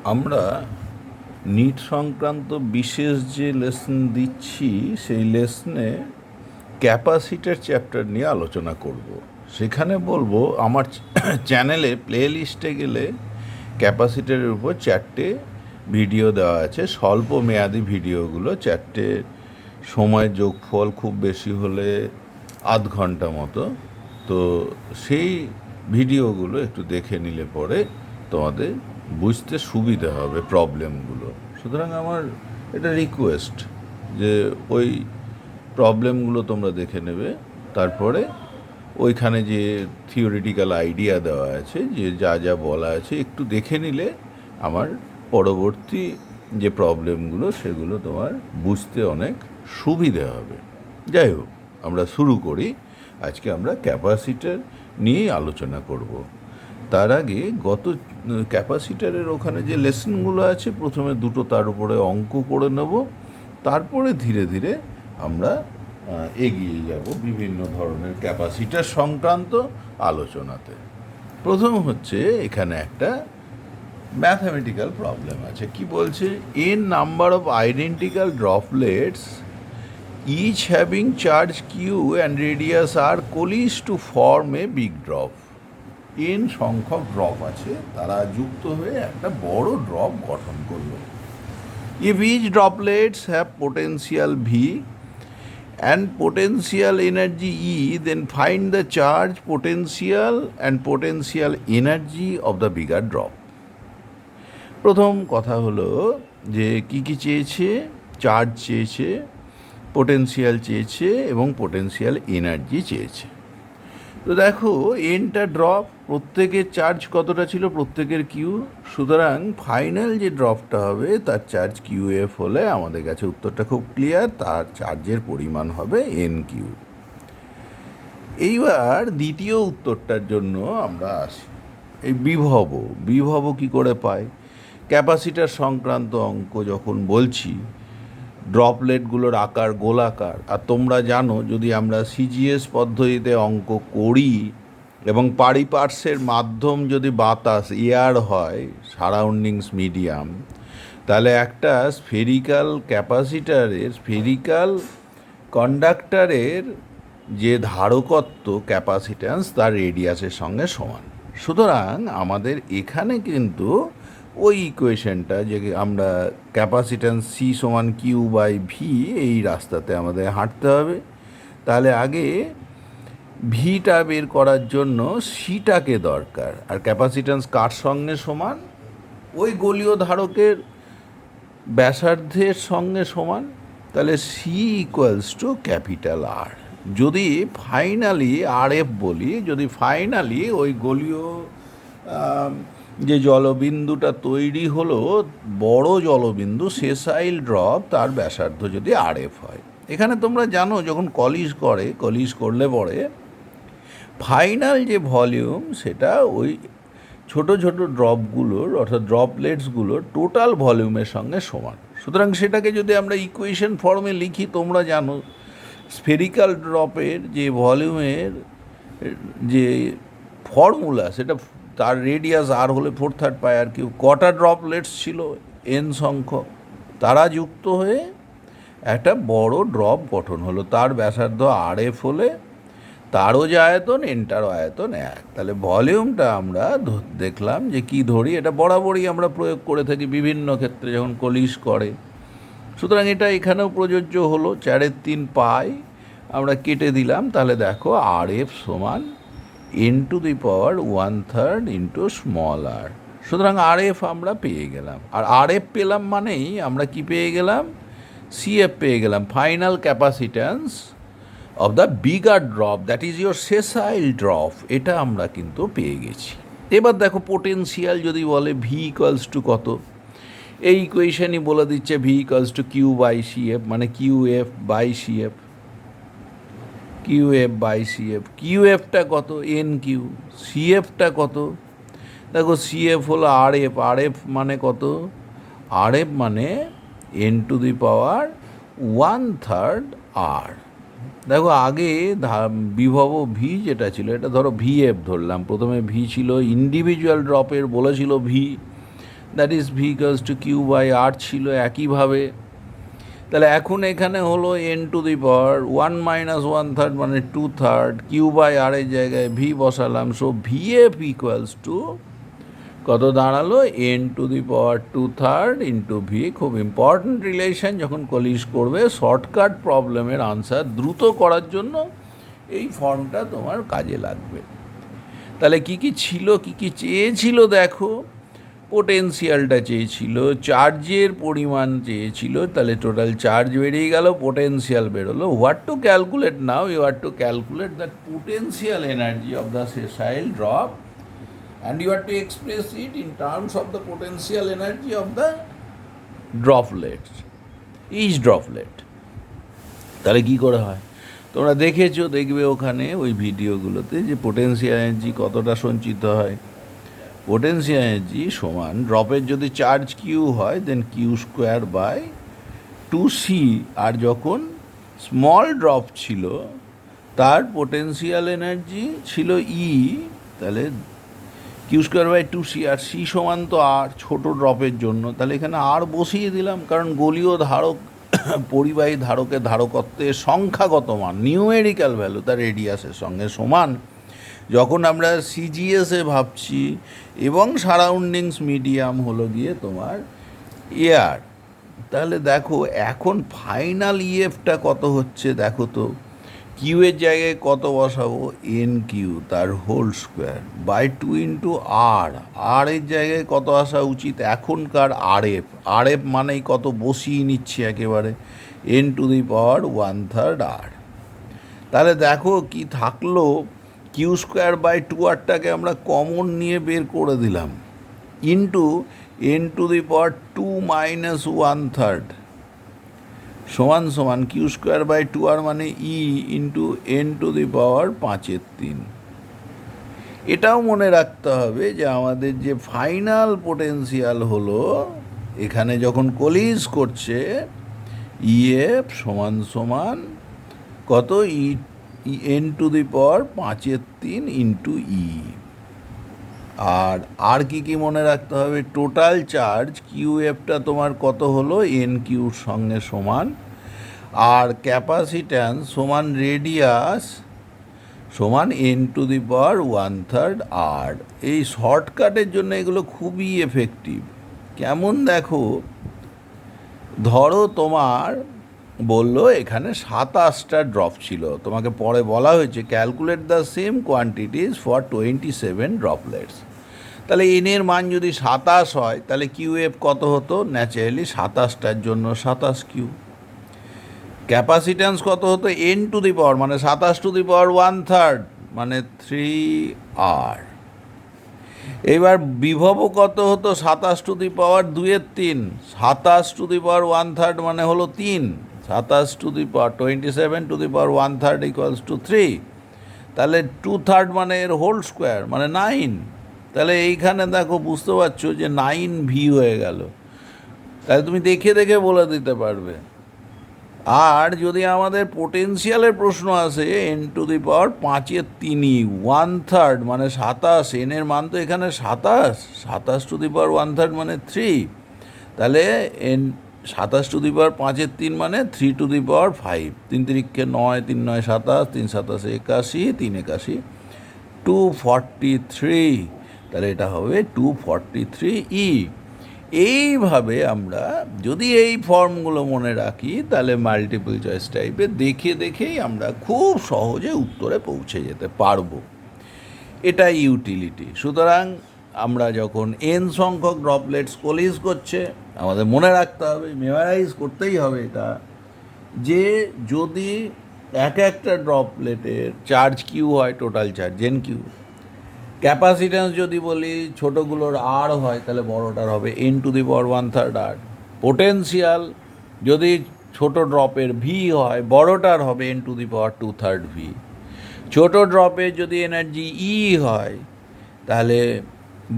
আমরা নিট সংক্রান্ত বিশেষ যে লেসন দিচ্ছি সেই লেসনে ক্যাপাসিটার চ্যাপ্টার নিয়ে আলোচনা করব। সেখানে বলবো আমার চ্যানেলে প্লে লিস্টে গেলে ক্যাপাসিটারের উপর 4টে ভিডিও দেওয়া আছে, স্বল্প মেয়াদি ভিডিওগুলো, 4টে সময় যোগফল খুব বেশি হলে আধ ঘন্টা মতো। তো সেই ভিডিওগুলো একটু দেখে নিলে পরে তোমাদের বুঝতে সুবিধা হবে প্রবলেমগুলো। সুতরাং আমার এটা রিকোয়েস্ট যে ওই প্রবলেমগুলো তোমরা দেখে নেবে, তারপরে ওইখানে যে থিওরিটিক্যাল আইডিয়া দেওয়া আছে, যে যা যা বলা আছে একটু দেখে নিলে আমার পরবর্তী যে প্রবলেমগুলো সেগুলো তোমার বুঝতে অনেক সুবিধে হবে। যাই হোক, আমরা শুরু করি। আজকে আমরা ক্যাপাসিটার নিয়েই আলোচনা করব। তার আগে ক্যাপাসিটারের ওখানে যে লেসনগুলো আছে, প্রথমে দুটো তার উপরে অঙ্ক করে নেব, তারপরে ধীরে ধীরে আমরা এগিয়ে যাব বিভিন্ন ধরনের ক্যাপাসিটার সংক্রান্ত আলোচনাতে। প্রথম হচ্ছে এখানে একটা ম্যাথামেটিক্যাল প্রবলেম আছে। কি বলছে? N number of identical droplets each having charge q and radius r coalesce to form a big drop. n সংখ্যক ড্রপ আছে, তারা যুক্ত হয়ে একটা বড় ড্রপ গঠন করলো। if each droplets have potential v and potential energy e, then find the charge, potential and potential energy of the bigger drop. প্রথম কথা হলো যে কি কি চেয়েছে? চার্জ চেয়েছে, পোটেনশিয়াল চেয়েছে এবং পোটেনশিয়াল এনার্জি চেয়েছে। তো দেখো, এনটা ড্রপ, প্রত্যেকের চার্জ কতটা ছিল? প্রত্যেকের কিউ। সুতরাং ফাইনাল যে ড্রপটা হবে তার চার্জ কিউ এফ হলে আমাদের কাছে উত্তরটা খুব ক্লিয়ার, তার চার্জের পরিমাণ হবে এন কিউ। এইবার দ্বিতীয় উত্তরটার জন্য আমরা আসি। এই বিভব কি করে পাই? ক্যাপাসিটার সংক্রান্ত অঙ্ক যখন বলছি, ড্রপলেটগুলোর আকার গোলাকার। আর তোমরা জানো, যদি আমরা সিজিএস পদ্ধতিতে অঙ্ক করি এবং পারিপার্শ্বের মাধ্যম যদি বাতাস, এয়ার হয়, সারাউন্ডিংস মিডিয়াম, তাহলে একটা স্ফেরিক্যাল কন্ডাক্টরের যে ধারকত্ব, ক্যাপাসিট্যান্স, তার রেডিয়াসের সঙ্গে সমান। সুতরাং আমাদের এখানে কিন্তু ওই ইকুয়েশনটা, যে আমরা ক্যাপাসিট্যান্স সি সমান কিউ বাই ভি, এই রাস্তাতে আমাদের হাঁটতে হবে। তাহলে আগে ভিটা বের করার জন্য সিটাকে দরকার, আর ক্যাপাসিট্যান্স কার সঙ্গে সমান? ওই গোলীয় ধারকের ব্যাসার্ধের সঙ্গে সমান। তাহলে C equals to capital R. যদি ফাইনালি আর এফ বলি, যদি ফাইনালি ওই গোলীয় যে জলবিন্দুটা তৈরি হলো, বড় জলবিন্দু, সেসাইল ড্রপ, তার ব্যাসার্ধ যদি আর এফ হয়। এখানে তোমরা জানো, যখন কলিজ করলে পরে ফাইনাল যে ভলিউম, সেটা ওই ছোট ছোট ড্রপগুলোর, অর্থাৎ ড্রপলেটসগুলোর টোটাল ভলিউমের সঙ্গে সমান। সুতরাং সেটাকে যদি আমরা ইকুয়েশন ফর্মে লিখি, তোমরা জানো স্ফেরিক্যাল ড্রপের যে ভলিউমের যে ফর্মুলা, সেটা তার রেডিয়াস আর হলে 4/3 পাই আর কিউ। কটা ড্রপলেটস ছিল? এন সংখ্যক, তারা যুক্ত হয়ে একটা বড় ড্রপ গঠন হলো। তার ব্যাসার্ধ আর এফ হলে তারও যে আয়তন, এনটারও আয়তন এক। তাহলে ভলিউমটা আমরা দেখলাম যে কি ধরি, এটা বরাবরই আমরা প্রয়োগ করে থাকি বিভিন্ন ক্ষেত্রে যখন কলিশ করে। সুতরাং এটা এখানেও প্রযোজ্য হলো। 4/3 পাই আমরা কেটে দিলাম। তাহলে দেখো, আর এফ সমান n⁻⁻³ ইন্টু স্মল আর। সুতরাং আর এফ আমরা পেয়ে গেলাম। আর আর এফ পেলাম মানেই আমরা কি পেয়ে গেলাম? সিএফ পেয়ে গেলাম, final capacitance of the bigger drop, that is your sessile drop. এটা আমরা কিন্তু পেয়ে গেছি। এবার দেখো, পোটেনশিয়াল যদি বলে ভি ইকুয়ালস টু কত, এই ইকুয়েশনই বলে দিচ্ছে V equals to Q by CF, মানে Q F by CF. Q এফটা কত? N Q. সিএফটা কত? দেখো, সিএফ হলো আর এফ মানে কত? আর এফ মানে n⁻⁻⁻³ আর। দেখো, আগে বিভব ভি যেটা ছিল, এটা ধরো ভি এফ ধরলাম। প্রথমে ভি ছিল ইন্ডিভিজুয়াল ড্রপের, বলেছিল V, that is V equals to Q by আর ছিল একইভাবে। তাহলে এখন এখানে হলো এন টু দি পাওয়ার 1 - 1/3 মানে 2/3, কিউ বাই আর এর জায়গায় ভি বসালাম, so V F equals to কত দাঁড়ালো, N to the power 2/3 into V. খুব ইম্পর্ট্যান্ট রিলেশন, যখন কলিজ করবে শর্টকাট প্রবলেমের আনসার দ্রুত করার জন্য এই ফর্মটা তোমার কাজে লাগবে। তাহলে কি কি ছিল, কি কি চেয়েছিল দেখো, পোটেনশিয়ালটা চেয়েছিল, চার্জের পরিমাণ চেয়েছিল, তাহলে টোটাল চার্জ বেরিয়ে গেল, পোটেনশিয়াল বেরোলো। What to calculate now, you are to calculate the potential energy of the sessile drop and you have to express it in terms of the potential energy of the droplets, each droplet. তাহলে কী করে হয় তোমরা দেখেছো, দেখবে ওখানে ওই ভিডিওগুলোতে যে পোটেনশিয়াল এনার্জি কতটা সঞ্চিত হয়। পোটেনশিয়াল এনার্জি সমান ড্রপের যদি চার্জ কিউ হয় দেন কিউ স্কোয়ার বাই 2c, আর যখন স্মল ড্রপ ছিল তার পোটেনশিয়াল এনার্জি ছিল ই, তাহলে কিউ স্কোয়ার বাই 2c, আর সি সমান তো আর ছোটো ড্রপের জন্য, তাহলে এখানে আর বসিয়ে দিলাম, কারণ গোলীয় ধারক পরিবাহী ধারকের ধারকত্বের সংখ্যাগত মান, নিউমেরিক্যাল ভ্যালু তার রেডিয়াসের সঙ্গে সমান। যখন আমরা সিজিএসে ভাবছি এবং সারাউন্ডিংস মিডিয়াম হলো গিয়ে তোমার এয়ার, তাহলে দেখো এখন ফাইনাল ইএফটা কত হচ্ছে দেখো তো, কিউ এর জায়গায় কত বসাবো, এন কিউ তার হোল স্কোয়ার বাই 2 ইন্টু আর, আর এর জায়গায় কত আসা উচিত এখনকার আর এফ, আর এফ মানেই কত বসিয়ে নিচ্ছি একেবারে, এন টু দি পাওয়ার 1/3 আর। তাহলে দেখো কি থাকলো, কিউ স্কোয়ার বাই 2 আরটাকে আমরা কমন নিয়ে বের করে দিলাম, ইন্টু এন টু দি পাওয়ার 2 - 1/3 সমান সমান কিউ স্কোয়ার বাই 2 আর মানে ই into N to the power 5/3। এটাও মনে রাখতে হবে যে আমাদের যে ফাইনাল পোটেনশিয়াল হলো এখানে যখন কলিজ করছে ইএফ সমান সমান কত, N to the power 5/3 into E. আর কি কি মনে রাখতে হবে, টোটাল চার্জ কিউ এফটা তোমার কত হলো, এন কিউর সঙ্গে সমান, আর ক্যাপাসিট্যান্স সমান রেডিয়াস সমান এন টু দি পাওয়ার 1/3 আর। এই শর্টকাটের জন্য এগুলো খুবই এফেক্টিভ। কেমন দেখো, ধরো তোমার বললো এখানে 27টা ড্রপ ছিল, তোমাকে পরে বলা হয়েছে calculate the same quantities for 27 droplets. তাহলে এনের মান যদি 27 হয় তাহলে কিউ এফ কত হতো, ন্যাচারালি 27টার জন্য 27 কিউ। ক্যাপাসিট্যান্স কত হতো, এন টু দি পাওয়ার মানে 27 টু দি পাওয়ার 1/3 মানে 3 আর। এবার বিভব কত হতো, 27 two the power 2/3, 27 two the power 1/3 মানে হলো 3, 27 two the power 27 two the power 1/3 equals to 3, তাহলে 2/3 মানে এর হোল স্কোয়ার মানে 9। তাহলে এইখানে দেখো বুঝতে পারছো যে 9 ভি হয়ে গেল, তাহলে তুমি দেখে দেখে বলে দিতে পারবে। আর যদি আমাদের পোটেনশিয়ালের প্রশ্ন আসে এন টু দি পাওয়ার 5/3 1/3 মানে 27, এনের মান তো এখানে 27 টু দি পাওয়ার 1/3 মানে 3, তাহলে এন 27 টু দি পাওয়ার 5/3 মানে 3 টু দি পাওয়ার 5, 3 3 9, 3 9 27, 3 27 81, 3 81 243, তাহলে এটা হবে 243 ই। এইভাবে আমরা যদি এই ফর্মগুলো মনে রাখি তাহলে মাল্টিপল চয়েস টাইপে দেখে দেখেই আমরা খুব সহজে উত্তরে পৌঁছে যেতে পারবো। এটাই ইউটিলিটি। সুতরাং আমরা যখন এন সংখ্যক ড্রপলেটস কলিজ করছে আমাদের মনে রাখতে হবে, মেমোরাইজ করতেই হবে এটা, যে যদি একটা ড্রপলেটের চার্জ কিউ হয়, total charge N Q, capacitance যদি বলি ছোটোগুলোর আর হয় তাহলে বড়টার হবে N to the power 1/3 R. Potential যদি ছোটো ড্রপের ভি হয় বড়টার হবে N to the power 2/3 V. ছোটো ড্রপের যদি এনার্জি ই হয় তাহলে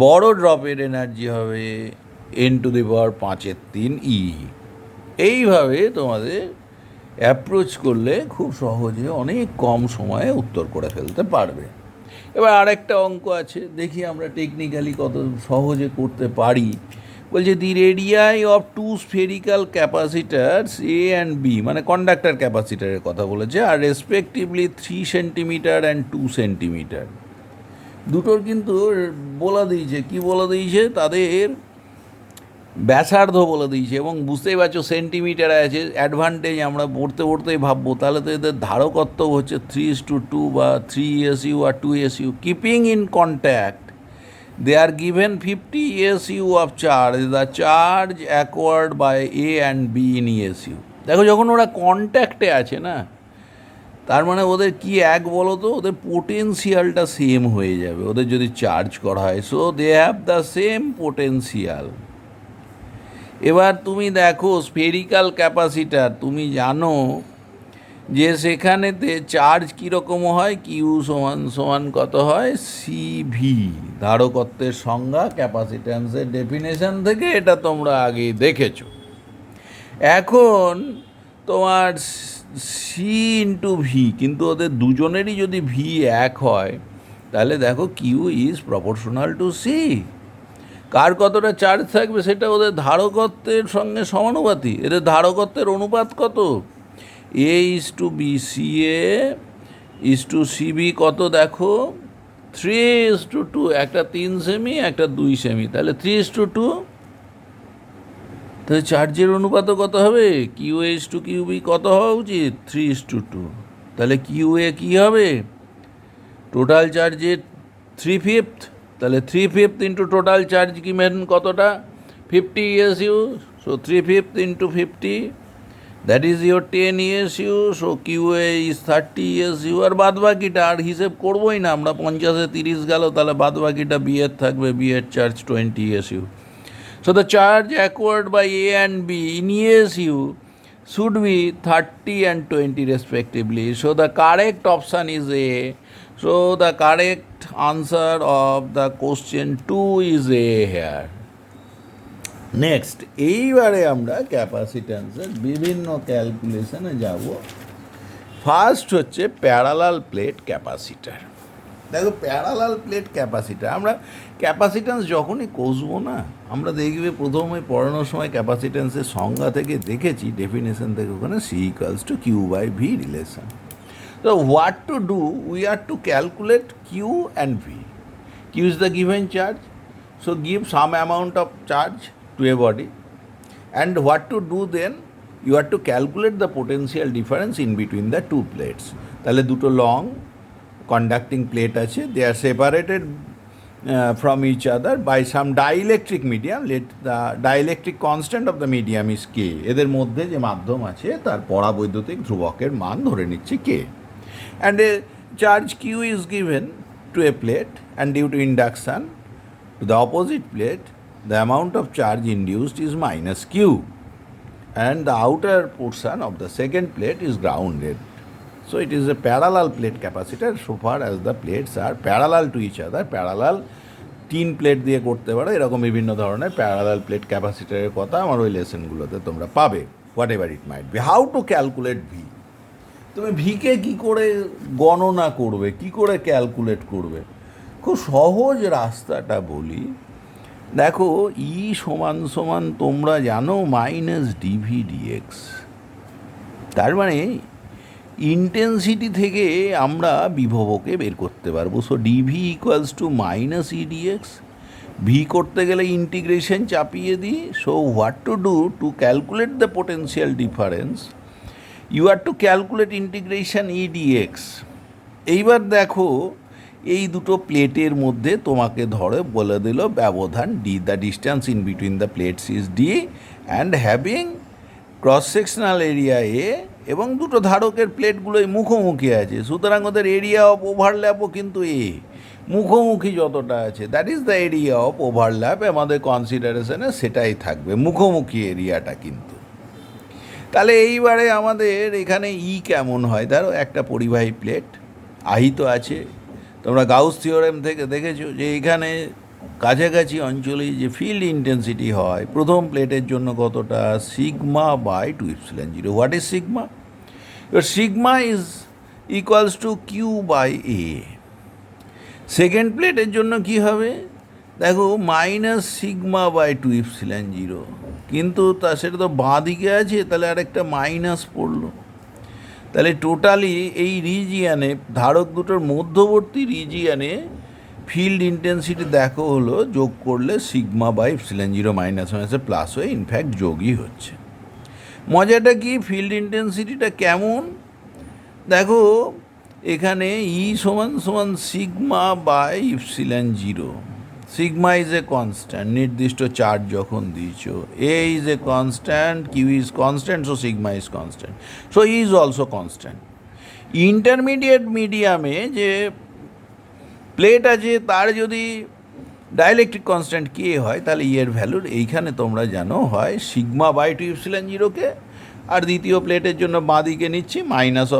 বড় ড্রপের এনার্জি হবে N to the power 5/3 E. এইভাবে তোমাদের অ্যাপ্রোচ করলে খুব সহজে অনেক কম সময়ে উত্তর করে ফেলতে পারবে। এবার আরেকটা অঙ্ক আছে, দেখি আমরা টেকনিক্যালি কত সহজে করতে পারি। বলছে the radii of two spherical capacitors A and B, মানে কন্ডাক্টার ক্যাপাসিটারের কথা বলেছে, আর রেসপেক্টিভলি 3 সেন্টিমিটার অ্যান্ড 2 সেন্টিমিটার। দুটোর কিন্তু বলে দিয়েছে, কি বলে দিয়েছে, তাদের ব্যাসার্ধ বলে দিয়েছে, এবং বুঝতেই পারছো সেন্টিমিটার আছে। অ্যাডভান্টেজ আমরা পড়তে পড়তেই ভাববো, তাহলে তো এদের ধারকত্ব হচ্ছে 3:2 বা 3 SU আর 2 SU। Keeping in contact they are given 50 SU of charge, the charge acquired by A and B in ESU। দেখো যখন ওরা কন্ট্যাক্টে আছে না, তার মানে ওদের কি এক বলো তো, ওদের পোটেন্সিয়ালটা সেম হয়ে যাবে ওদের যদি চার্জ করা হয়। So they have the same potential. এবার তুমি দেখো স্ফেরিক্যাল ক্যাপাসিটার, তুমি জানো যে সেখানেতে চার্জ কীরকম হয়, কিউ সমান সমান কত হয়, সিভি, ধারকত্বের সংজ্ঞা ক্যাপাসিট্যান্সের ডেফিনেশন থেকে, এটা তোমরা আগে দেখেছো। এখন তোমার সি ইন্টু ভি, কিন্তু ওদের দুজনেরই যদি ভি এক হয়, তাহলে দেখো Q is proportional to C. কার কতটা চার্জ থাকবে সেটা ওদের ধারকত্বের সঙ্গে সমানুপাতি। এদের ধারকত্বের অনুপাত কত, A is to B, C A is to CB কত, দেখো 3:2, একটা 3 সেমি একটা 2 সেমি, তাহলে 3:2। তাহলে চার্জের অনুপাতও কত হবে, Q A is to Q B কত হওয়া উচিত, 3:2। তাহলে কিউ এ কী হবে, টোটাল চার্জের 3/5, তাহলে 3/5 ইন্টু টোটাল চার্জ কি মেন কতটা, 50 ESU। So 3/5 into 50, that is your 10 ESU। So Q A is 30 ESU। আর বাদ বাকিটা আর হিসেব করবোই না আমরা, 50-এ 30 গেল, তাহলে বাদ বাকিটা বি এর থাকবে, বি এর charge 20 ESU। So the charge acquired by A and B in ESU should be 30 and 20 respectively. So the correct option is A. So the correct answer of the question 2 is A here. Next, এইবারে আমরা ক্যাপাসিট্যান্সের বিভিন্ন ক্যালকুলেশনে যাব। First হচ্ছে parallel plate capacitor. দেখো parallel plate capacitor, আমরা capacitance যখনই কষবো না, আমরা দেখবে প্রথমে পড়ানোর সময় ক্যাপাসিট্যান্সের সংজ্ঞা থেকে দেখেছি, ডেফিনেশন থেকে, ওখানে C equals to Q by V relation. তো what to do, we are to calculate Q and V. Q is the given charge, so give some amount of charge to a body, and what to do then, you are to calculate the potential difference in between the two plates. তাহলে দুটো long conducting plate আছে, they are separated from each other by some dielectric medium. Let the dielectric constant of the medium is K. এদের মধ্যে যে মাধ্যম আছে তার পরাবৈদ্যুতিক ধ্রুবকের মান ধরে নিচ্ছে K, and a charge Q is given to a plate, and due to induction to the opposite plate, the amount of charge induced is minus Q, and the outer portion of the second plate is grounded. So it is a parallel plate capacitor so far as the plates are parallel to each other. Parallel 3 plate দিয়ে করতে পারো, এরকম বিভিন্ন ধরনের parallel plate ক্যাপাসিটারের কথা আমার ওই লেসনগুলোতে তোমরা পাবে, what ever it might be. How to calculate V, তুমি ভিকে কী করে গণনা করবে, কী করে ক্যালকুলেট করবে, খুব সহজ রাস্তাটা বলি। দেখো ই সমান সমান তোমরা জানো মাইনাস ডিভি ডিএক্স, তার মানে ইন্টেন্সিটি থেকে আমরা বিভবকে বের করতে পারবো। So dV equals to minus Edx. V করতে গেলে ইন্টিগ্রেশন চাপিয়ে দিই। So what to do to calculate the potential difference, you are to calculate integration Edx. এইবার দেখো এই দুটো প্লেটের মধ্যে তোমাকে ধরে বলে দিল ব্যবধান D, the distance in between the plates is D, and having cross sectional area A, এবং দুটো ধারকের প্লেটগুলোই মুখোমুখি আছে, সুতরাং ওদের এরিয়া অফ ওভারল্যাপও কিন্তু এ, মুখোমুখি যতটা আছে that is the area of overlap. আমাদের কনসিডারেশনে সেটাই থাকবে, মুখোমুখি এরিয়াটা কিন্তু। তাহলে এইবারে আমাদের এখানে ই কেমন হয়, ধরো একটা পরিবাহী প্লেট আহিত আছে, তোমরা গাউস থিওরেম থেকে দেখেছো যে এখানে কাছাকাছি অঞ্চলে যে ফিল্ড ইন্টেন্সিটি হয় প্রথম প্লেটের জন্য কতটা, sigma by 2ε0। What is sigma, sigma is equals to Q by A. Second প্লেটের জন্য কি হবে, দেখো minus sigma by two epsilon zero, কিন্তু সেটা তো বাঁ দিকে আছে, তাহলে আরেকটা মাইনাস পড়লো। তাহলে টোটালি এই রিজিয়ানে, ধারক দুটোর মধ্যবর্তী রিজিয়ানে ফিল্ড ইন্টেন্সিটি দেখো হলো যোগ করলে sigma by epsilon zero minus মাইনাসে প্লাস হয়ে ইনফ্যাক্ট যোগই হচ্ছে। মজাটা কি, ফিল্ড ইন্টেন্সিটিটা কেমন দেখো, এখানে ই সমান সমান sigma by epsilon zero. Sigma is a constant, নির্দিষ্ট চার্জ যখন দিয়েছ। A is a constant, Q is constant, so sigma is constant, so E is also constant. Intermediate মিডিয়ামে যে প্লেট আছে তার যদি ডাইলেকট্রিক কনস্ট্যান্ট কে হয়, তাহলে ই এর ভ্যালুর এইখানে তোমরা জানো হয় সিগমা বাই টু ইপসিলন জিরোকে, আর দ্বিতীয় প্লেটের জন্য বাঁ দিকে নিচ্ছি minus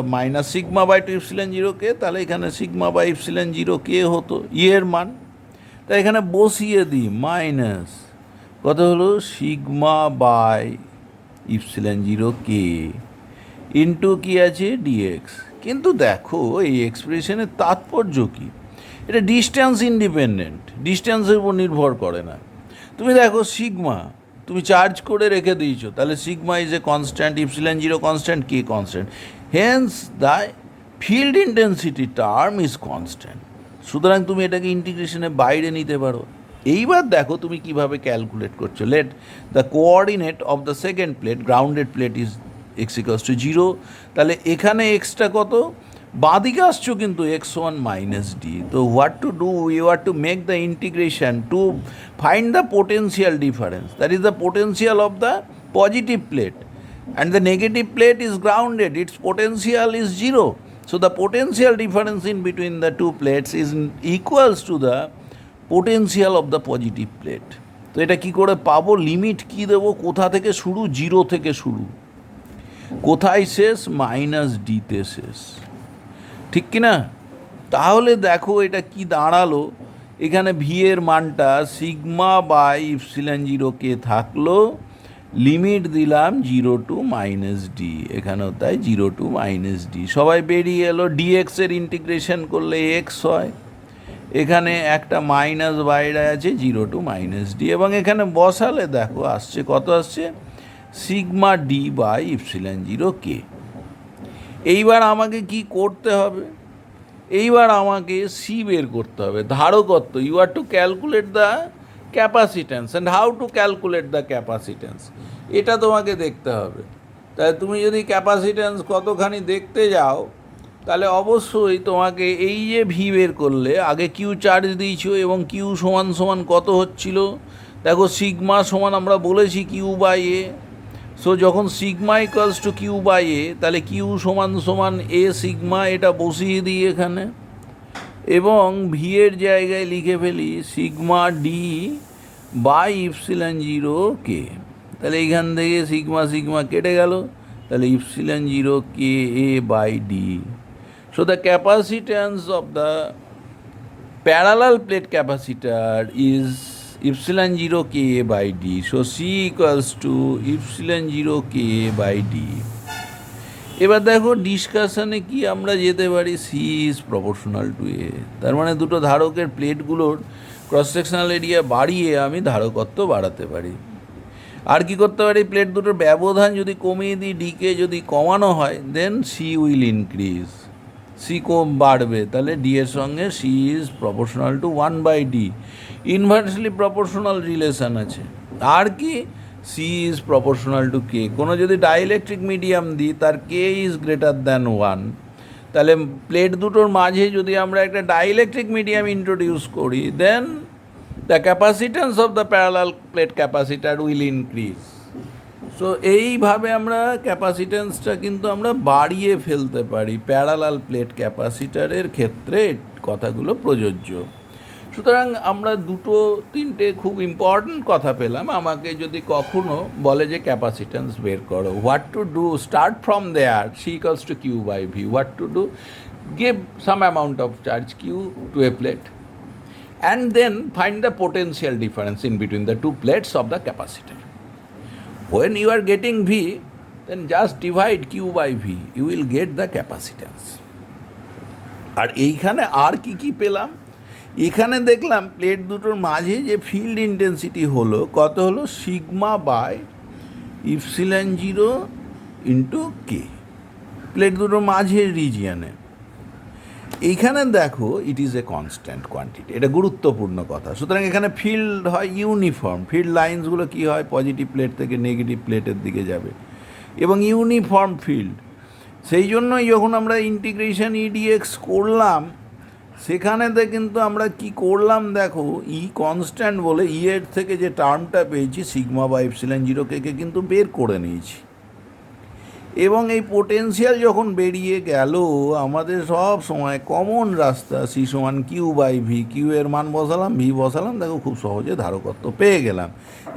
sigma by two epsilon জিরোকে, তাহলে এখানে sigma by epsilon zero K হতো ই এর মান। তাই এখানে বসিয়ে দিই মাইনাস কত হলো sigma by epsilon zero K into কী আছে ডিএক্স। কিন্তু দেখো এই এক্সপ্রেশনের তাৎপর্য কী, এটা ডিস্ট্যান্স ইন্ডিপেন্ডেন্ট, ডিস্ট্যান্সের উপর নির্ভর করে না। তুমি দেখো সিগমা তুমি চার্জ করে রেখে দিয়েছো, তাহলে sigma is a constant, epsilon zero constant, K constant, Haynes the field intensity term is constant. সুতরাং তুমি এটাকে ইন্টিগ্রেশনে বাইরে নিতে পারো। এইবার দেখো তুমি কিভাবে ক্যালকুলেট করছো। Let the coordinate of the second plate, grounded plate is X equals to zero, তাহলে এখানে এক্সটা কত, বাঁদিকে আসছো কিন্তু এক্স ওয়ান মাইনাস ডি। তো what to do, you are to make the integration to find the potential difference, that is the potential of the positive plate, and the negative plate is grounded, its potential is zero. So the potential difference in between the two plates is equals to the potential of the positive plate. তো এটা কি করে পাবো, limit কি দেবো, কোথা থেকে শুরু, জিরো থেকে শুরু, কোথায় শেষ, মাইনাস ডিতে শেষ, ঠিক কি না? তাহলে দেখো এটা কি দাঁড়ালো, এখানে ভি এর মানটা সিগমা বাই ইপসিলন জিরো কে থাকলো, লিমিট দিলাম জিরো টু মাইনাস ডি, এখানেও তাই জিরো টু মাইনাস ডি, সবাই বেরিয়ে এলো। ডিএক্সের ইন্টিগ্রেশন করলে এক্স হয়, এখানে একটা মাইনাস বাইরে আছে জিরো টু মাইনাস ডি, এবং এখানে বসালে দেখো আসছে কত, আসছে sigma D by epsilon zero K. এইবার আমাকে কি করতে হবে, এইবার আমাকে সি বের করতে হবে, ধারকত্ব। You are to calculate the capacitance, and how to calculate the capacitance, এটা তোমাকে দেখতে হবে। তাই তুমি যদি ক্যাপাসিট্যান্স কতখানি দেখতে যাও, তাহলে অবশ্যই তোমাকে এই যে ভি বের করলে, আগে কিউ চার্জ দিয়েছো এবং কিউ সমান সমান কত হচ্ছিল, দেখো সিগমা সমান আমরা বলেছি কিউ বাই এ। সো যখন sigma equals to Q by A, তাহলে কিউ সমান সমান এ সিগমা, এটা বসিয়ে দিই এখানে, এবং ভি এর জায়গায় লিখে ফেলি sigma D by epsilon zero K. তাহলে এইখান থেকে সিগমা সিগমা কেটে গেল, তাহলে epsilon zero K A by D. So the capacitance of the parallel plate capacitor is epsilon zero K A by D. So C equals to epsilon zero K A by D. এবার দেখো ডিসকাশনে কি আমরা যেতে পারি, C is proportional to A, তার মানে দুটো ধারকের প্লেটগুলোর ক্রস সেকশনাল এরিয়া বাড়িয়ে আমি ধারকত্ব বাড়াতে পারি। আর কি করতে পারি, প্লেট দুটোর ব্যবধান যদি কমিয়ে দিই, ডিকে যদি কমানো হয়, then C will increase, C কম বাড়বে, তাহলে ডি এর সঙ্গে C is proportional to one by D, inversely proportional relation আছে। আর কি, C is proportional to K, কোনো যদি ডাইইলেকট্রিক মিডিয়াম দিই তার K is greater than one, তাহলে প্লেট দুটোর মাঝে যদি আমরা একটা ডাইইলেকট্রিক মিডিয়াম ইন্ট্রোডিউস করি, then the capacitance of the parallel plate capacitor will increase. So এইভাবে আমরা ক্যাপাসিট্যান্সটা কিন্তু আমরা বাড়িয়ে ফেলতে পারি, প্যারালাল প্লেট ক্যাপাসিটারের ক্ষেত্রে কথাগুলো প্রযোজ্য। সুতরাং আমরা দুটো তিনটে খুব ইম্পর্ট্যান্ট কথা পেলাম। আমাকে যদি কখনো বলে যে ক্যাপাসিট্যান্স বের করো, what to do, start from there, C equals to Q by V, what to do, give some amount of charge Q to a plate, and then find the potential difference in between the two plates of the capacitor. When you are getting V, then just divide Q by V, you will get the capacitance. আর এইখানে আর কি কি পেলাম, এখানে দেখলাম plate দুটোর মাঝে যে field intensity হলো কত হলো, sigma by epsilon zero into K, plate দুটোর মাঝের রিজিয়নে। এইখানে দেখো it is a constant quantity, এটা গুরুত্বপূর্ণ কথা। সুতরাং এখানে ফিল্ড হয় ইউনিফর্ম, ফিল্ড লাইন্সগুলো কী হয়, পজিটিভ প্লেট থেকে নেগেটিভ প্লেটের দিকে যাবে এবং ইউনিফর্ম ফিল্ড। সেই জন্যই যখন আমরা ইন্টিগ্রেশন ইডিএক্স করলাম সেখানেতে কিন্তু আমরা কি করলাম দেখো, ই কনস্ট্যান্ট বলে ই এর থেকে যে টার্মটা পেয়েছি সিগমা বা এপসিলন জিরো কে কিন্তু বের করে নিয়েছি। এবং এই পোটেনশিয়াল যখন বেরিয়ে গেল আমাদের সব সময় কমন রাস্তা সি সমান কিউ বাই ভি, কিউ এর মান বসালাম, ভি বসালাম, দেখো খুব সহজে ধারকত্ব পেয়ে গেলাম।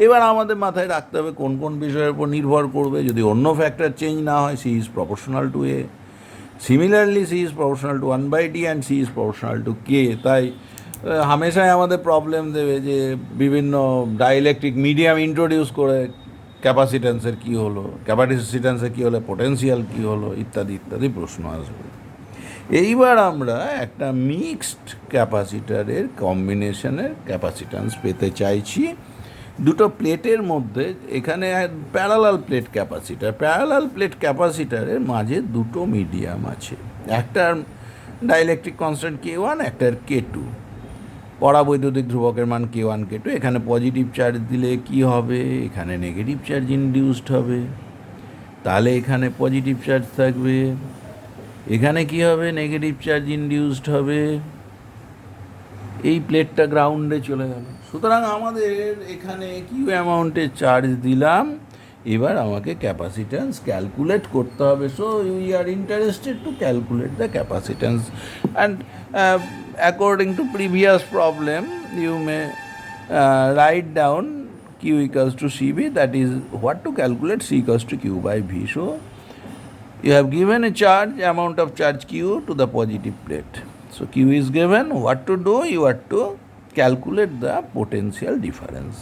এবার আমাদের মাথায় রাখতে হবে কোন কোন বিষয়ের উপর নির্ভর করবে। যদি অন্য ফ্যাক্টর চেঞ্জ না হয়, C is proportional to A, similarly C is proportional to 1/d and C is proportional to K. তাই হামেশাই আমাদের প্রবলেম দেবে যে বিভিন্ন ডাইইলেকট্রিক মিডিয়াম ইন্ট্রোডিউস করে ক্যাপাসিট্যান্সের কী হলো, ক্যাপাসিট্যান্সের কী হলো, পোটেনশিয়াল কী হলো, ইত্যাদি ইত্যাদি প্রশ্ন আসবে। এইবার আমরা একটা মিক্সড ক্যাপাসিটারের কম্বিনেশনের ক্যাপাসিট্যান্স পেতে চাইছি দুটো প্লেটের মধ্যে। এখানে parallel plate capacitor, parallel plate ক্যাপাসিটারের মাঝে দুটো মিডিয়াম আছে, একটার ডাইইলেকট্রিক কনস্ট্যান্ট K1, একটার K2। পরাবৈদ্যুতিক ধ্রুবকের মান K1 K2। এখানে পজিটিভ চার্জ দিলে কি হবে, এখানে নেগেটিভ চার্জ ইনডিউসড হবে, তাহলে এখানে পজিটিভ চার্জ থাকবে, এখানে কি হবে, নেগেটিভ চার্জ ইনডিউসড হবে, এই প্লেটটা গ্রাউন্ডে চলে গেল। সুতরাং আমাদের এখানে কিউ অ্যামাউন্টের চার্জ দিলাম, এবার আমাকে ক্যাপাসিট্যান্স ক্যালকুলেট করতে হবে। So we are interested to calculate the capacitance and according to previous problem you may write down q equals to cv, that is what to calculate, c equals to q by v. So you have given a charge, amount of charge q to the positive plate, so q is given, what to do, you have to calculate the potential difference.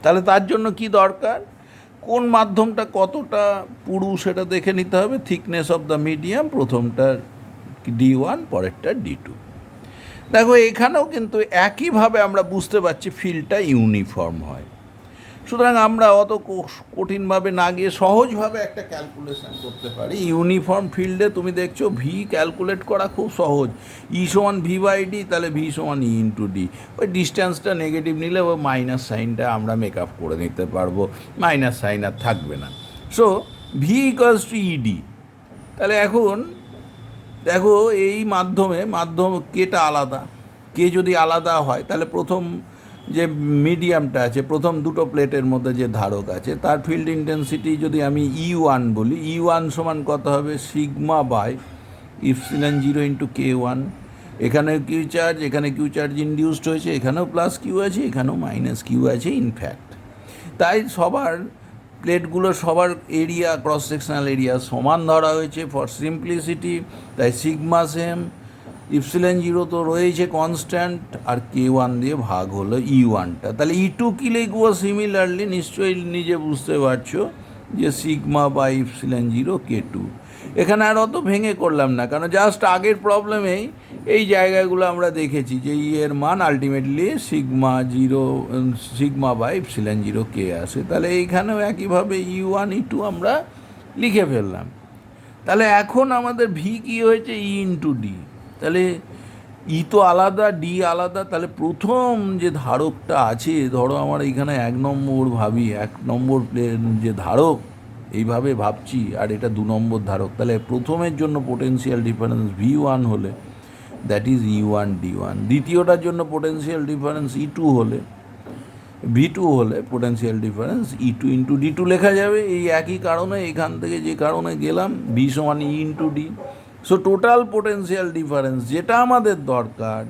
তাহলে তার জন্য কি দরকার, কোন মাধ্যমটা কতটা পুরু সেটা দেখে নিতে হবে। থিকনেস অফ দ্য মিডিয়াম, প্রথমটার d1, পরেরটা d2। দেখো এখানেও কিন্তু একইভাবে আমরা বুঝতে পারছি ফিল্ডটা ইউনিফর্ম হয়। সুতরাং আমরা অত কঠিনভাবে না গিয়ে সহজভাবে একটা ক্যালকুলেশন করতে পারি। ইউনিফর্ম ফিল্ডে তুমি দেখছো ভি ক্যালকুলেট করা খুব সহজ, ই সমান ভি বাই ডি, তাহলে ভি সমান ই ইন্টু ডি। ওই ডিস্ট্যান্সটা নেগেটিভ নিলে ওই মাইনাস সাইনটা আমরা মেক আপ করে নিতে পারবো, মাইনাস সাইন আর থাকবে না। So V equals to Ed. তাহলে এখন দেখো এই মাধ্যম কেটা আলাদা, কে যদি আলাদা হয় তাহলে প্রথম যে মিডিয়ামটা আছে, প্রথম দুটো প্লেটের মধ্যে যে ধারক আছে তার ফিল্ড ইন্টেন্সিটি যদি আমি E1 বলি, E1 সমান কত হবে, sigma by epsilon zero into K1। এখানে কিউ চার্জ, এখানে কিউ চার্জ ইনডিউসড হয়েছে, এখানেও প্লাস কিউ আছে, এখানেও মাইনাস কিউ আছে ইনফ্যাক্ট। তাই সবার প্লেটগুলো সবার এরিয়া, ক্রস সেকশনাল এরিয়া সমান ধরা হয়েছে ফর সিম্পলিসিটি। তাই সিগমা সেম, ইপসিলন জিরো তো রয়েছে কনস্ট্যান্ট, আর K1 দিয়ে ভাগ হলো E1টা। তাহলে E2 কি লিখবো, সিমিলারলি নিশ্চয়ই নিজে বুঝতে পারছো যে sigma by epsilon zero K2। এখানে আর অত ভেঙে করলাম না, কারণ জাস্ট আগের প্রবলেমেই এই জায়গাগুলো আমরা দেখেছি যে ই এর মান ultimately sigma by epsilon zero K আসে। তাহলে এইখানেও একইভাবে E1 E2 আমরা লিখে ফেললাম। তাহলে এখন আমাদের ভি কী হয়েছে, ই ইন্টু ডি। তাহলে ই তো আলাদা, ডি আলাদা। তাহলে প্রথম যে ধারকটা আছে, ধরো আমার এইখানে 1 নম্বর ভাবি, 1 নম্বর যে ধারক এইভাবে ভাবছি, আর এটা 2 নম্বর ধারক। তাহলে প্রথমের জন্য পোটেনশিয়াল ডিফারেন্স V1 হলে দ্যাট ইজ E1 D1। দ্বিতীয়টার জন্য পোটেনশিয়াল ডিফারেন্স E2 হলে, V2 হলে potential difference E2 into D2 লেখা যাবে। এই একই কারণে এখান থেকে যে কারণে গেলাম, V সমান E into D. So total potential difference যেটা আমাদের দরকার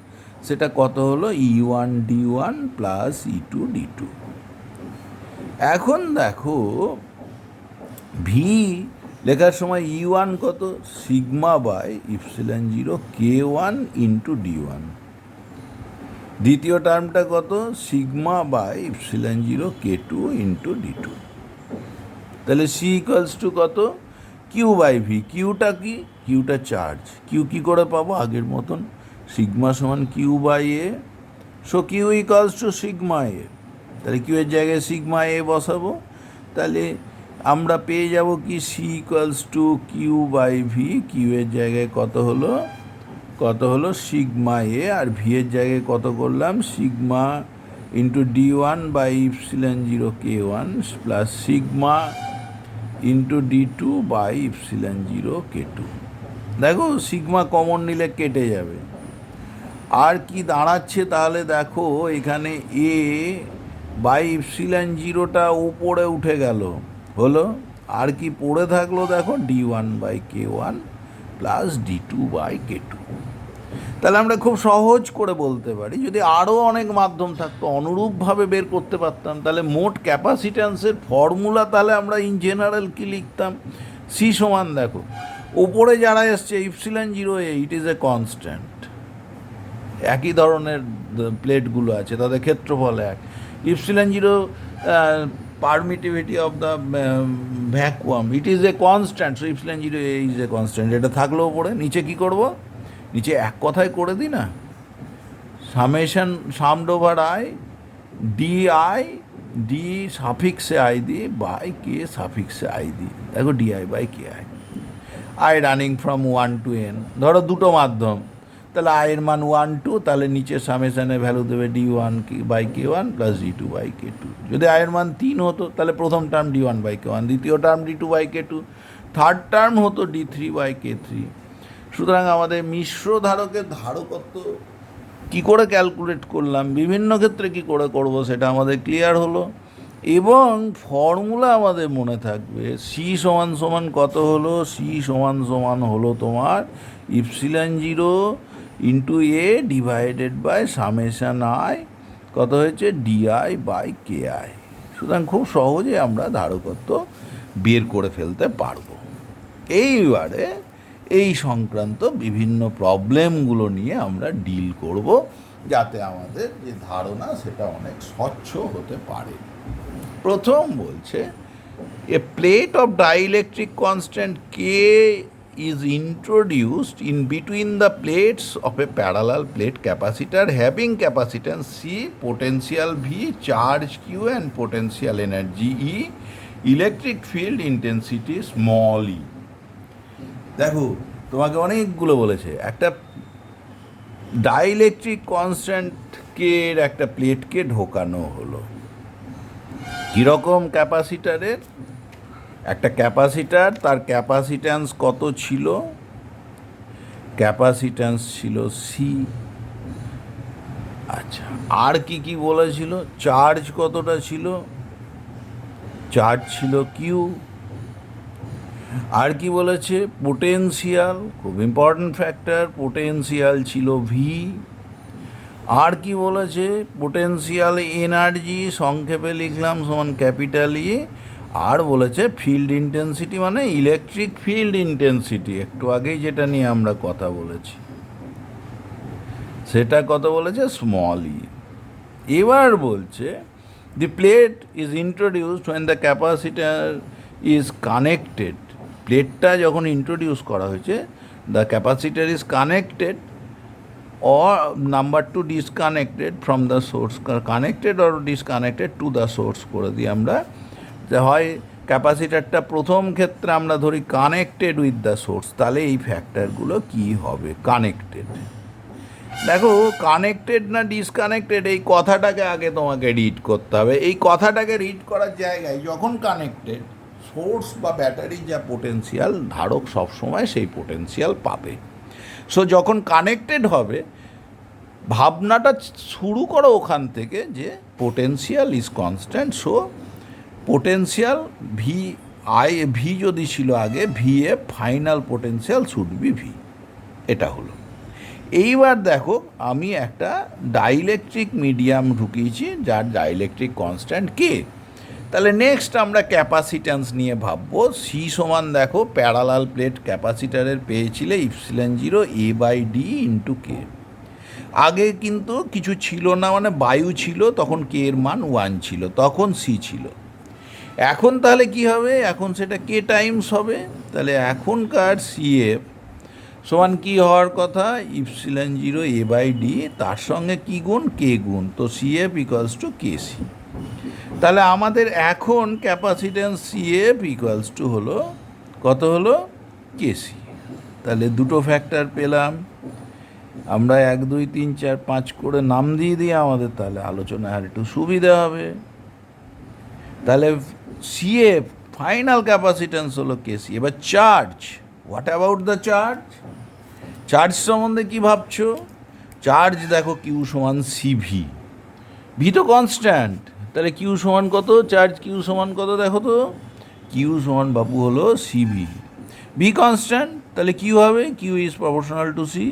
সেটা কত হলো, E1 D1 plus E2 D2। এখন দেখো ভি লেখার সময় E1 কত, sigma by epsilon zero K1 into D1। দ্বিতীয় টার্মটা কত, sigma by epsilon zero K2 into D2। তাহলে সি ইকুয়ালস টু কত, কিউ বাই ভি। কিউটা কি, কিউটা চার্জ। কিউ কী করে পাবো, আগের মতন সিগমা সমান Q by A so Q equals to sigma A, তাহলে কিউ এর জায়গায় সিগমা এ বসাবো, তাহলে আমরা পেয়ে যাব কি C equals to Q by V. Q এর জায়গায় কত হলো সিগমা এ, আর ভি এর জায়গায় কত করলাম sigma into D one by epsilon zero K one plus sigma into D two by epsilon zero K two. দেখো সিগমা কমন নিলে কেটে যাবে, আর কি দাঁড়াচ্ছে তাহলে দেখো এখানে এ বাই ইপসিলন জিরোটা উপরে উঠে গেল, হলো, আর কি পড়ে থাকলো দেখো D one by K one plus D two by K two. তাহলে আমরা খুব সহজ করে বলতে পারি, যদি আরও অনেক মাধ্যম থাকতো অনুরূপভাবে বের করতে পারতাম, তাহলে মোট ক্যাপাসিট্যান্সের ফর্মুলা তাহলে আমরা ইন জেনারেল কি লিখতাম, সি সমান দেখো ওপরে যারা এসছে epsilon zero A, it is a constant, একই ধরনের প্লেটগুলো আছে তাদের ক্ষেত্রফল এক, epsilon zero permittivity of the vacuum, it is a constant, so epsilon zero A is a constant. এটা থাকলো ওপরে, নিচে কি করব, নিচে এক কথায় করে দিই না, summation summed over I D I D সাফিক্সে আই দিই বাই কে সাফিক্সে আই দিই, দেখো D I by K I running from 1 to n, ধরো দুটো মাধ্যম, তাহলে আয়ের মান 1 2, তাহলে নিচে সামেশানে ভ্যালু দেবে D one by K one plus D two by K two. যদি আয়ের মান 3 হতো তাহলে প্রথম term D one by K one, দ্বিতীয় term D two by K two, third term হতো D three by K three. সুতরাং আমাদের মিশ্র ধারকের ধারকত্ব কী করে ক্যালকুলেট করলাম, বিভিন্ন ক্ষেত্রে কি করে করব সেটা আমাদের ক্লিয়ার হলো, এবং ফর্মুলা আমাদের মনে থাকবে। সি সমান সমান কত হলো, সি সমান সমান হলো তোমার epsilon zero into A divided by summation I, কত হয়েছে ডিআই বাই কে আই। সুতরাং খুব সহজে আমরা ধারকত্ব বের করে ফেলতে পারবো। এইবারে এই সংক্রান্ত বিভিন্ন প্রবলেমগুলো নিয়ে আমরা ডিল করব, যাতে আমাদের যে ধারণা সেটা অনেক স্বচ্ছ হতে পারে। প্রথম বলছে, a plate of dielectric constant K is introduced in between the plates of a parallel plate capacitor having capacitance C, potential V, charge Q and potential energy E, electric field intensity small e। দেখো তোমাকে অনেকগুলো বলেছে, একটা dielectric কনস্ট্যান্টকে একটা প্লেটকে ঢোকানো হলো, কীরকম ক্যাপাসিটারের, একটা ক্যাপাসিটার, তার ক্যাপাসিট্যান্স কত ছিল, ক্যাপাসিট্যান্স ছিল সি। আচ্ছা, আর কি কি বলেছিল, চার্জ কতটা ছিল, চার্জ ছিল কিউ। আর কি বলেছে, পোটেনশিয়াল, খুব ইম্পর্ট্যান্ট ফ্যাক্টর, পোটেনশিয়াল ছিল ভি। আর কি বলেছে, পোটেনশিয়াল এনার্জি সংক্ষেপে লিখলাম সমান ক্যাপিটাল ই। আর বলেছে ফিল্ড ইন্টেন্সিটি মানে ইলেকট্রিক ফিল্ড ইন্টেন্সিটি, একটু আগেই যেটা নিয়ে আমরা কথা বলেছি সেটা কত বলেছে, স্মল ই। এবার বলছে the plate is introduced when the capacitor is connected, প্লেটটা যখন ইন্ট্রোডিউস করা হয়েছে, the capacitor is connected or number 2 disconnected from the source, connected or disconnected to the source করে দিই আমরা, যে হয় ক্যাপাসিটারটা প্রথম ক্ষেত্রে আমরা ধরি কানেক্টেড উইথ দ্য সোর্স, তাহলে এই ফ্যাক্টরগুলো কি হবে, কানেক্টেড। দেখো কানেক্টেড না ডিসকানেক্টেড এই কথাটাকে আগে তোমাকে রিড করতে হবে। এই কথাটাকে রিড করার জায়গায় যখন কানেক্টেড, সোর্স বা ব্যাটারির যা পোটেনশিয়াল, ধারক সবসময় সেই পোটেনশিয়াল পাবে। সো যখন কানেক্টেড হবে, ভাবনাটা শুরু করো ওখান থেকে যে potential is constant, so potential V I, V যদি ছিল আগে, V A final potential should be V, এটা হলো। এইবার দেখো আমি একটা ডাইইলেকট্রিক মিডিয়াম ঢুকিয়েছি যার ডাইইলেকট্রিক কনস্ট্যান্ট কে, তাহলে নেক্সট আমরা ক্যাপাসিট্যান্স নিয়ে ভাববো। সি সমান দেখো প্যারালাল প্লেট ক্যাপাসিটারের পেয়েছিলে epsilon zero A by D into K. আগে কিন্তু কিছু ছিল না, মানে বায়ু ছিল, তখন কে এর মান 1 ছিল, তখন সি ছিল। এখন তাহলে কি হবে, এখন সেটা কে টাইমস হবে, তাহলে এখনকার সিএফ সমান কি হওয়ার কথা, epsilon zero A by D, তার সঙ্গে কি গুণ, কে গুণ, তো সিএফ ইকুয়ালস টু কেসি। তাহলে আমাদের এখন ক্যাপাসিট্যান্স সিএফ ইকুয়ালস টু হলো কত, হলো কেসি। তাহলে দুটো ফ্যাক্টর পেলাম আমরা, 1 2 3 4 5 করে নাম দিয়ে দিই আমাদের, তাহলে আলোচনা আর একটু সুবিধা হবে। তাহলে সিএফ ফাইনাল ক্যাপাসিট্যান্স হলো কেসি। এবার charge, what about the charge? Charge সম্বন্ধে কী ভাবছো? চার্জ দেখো কিউ সমান সিভি, ভি তো কনস্ট্যান্ট, তাহলে কিউ সমান কত, চার্জ কিউ সমান কত দেখো তো, কিউ সমান বাপু হলো সিভি, ভি কনস্ট্যান্ট, তাহলে কিউ হবে, Q is proportional to C.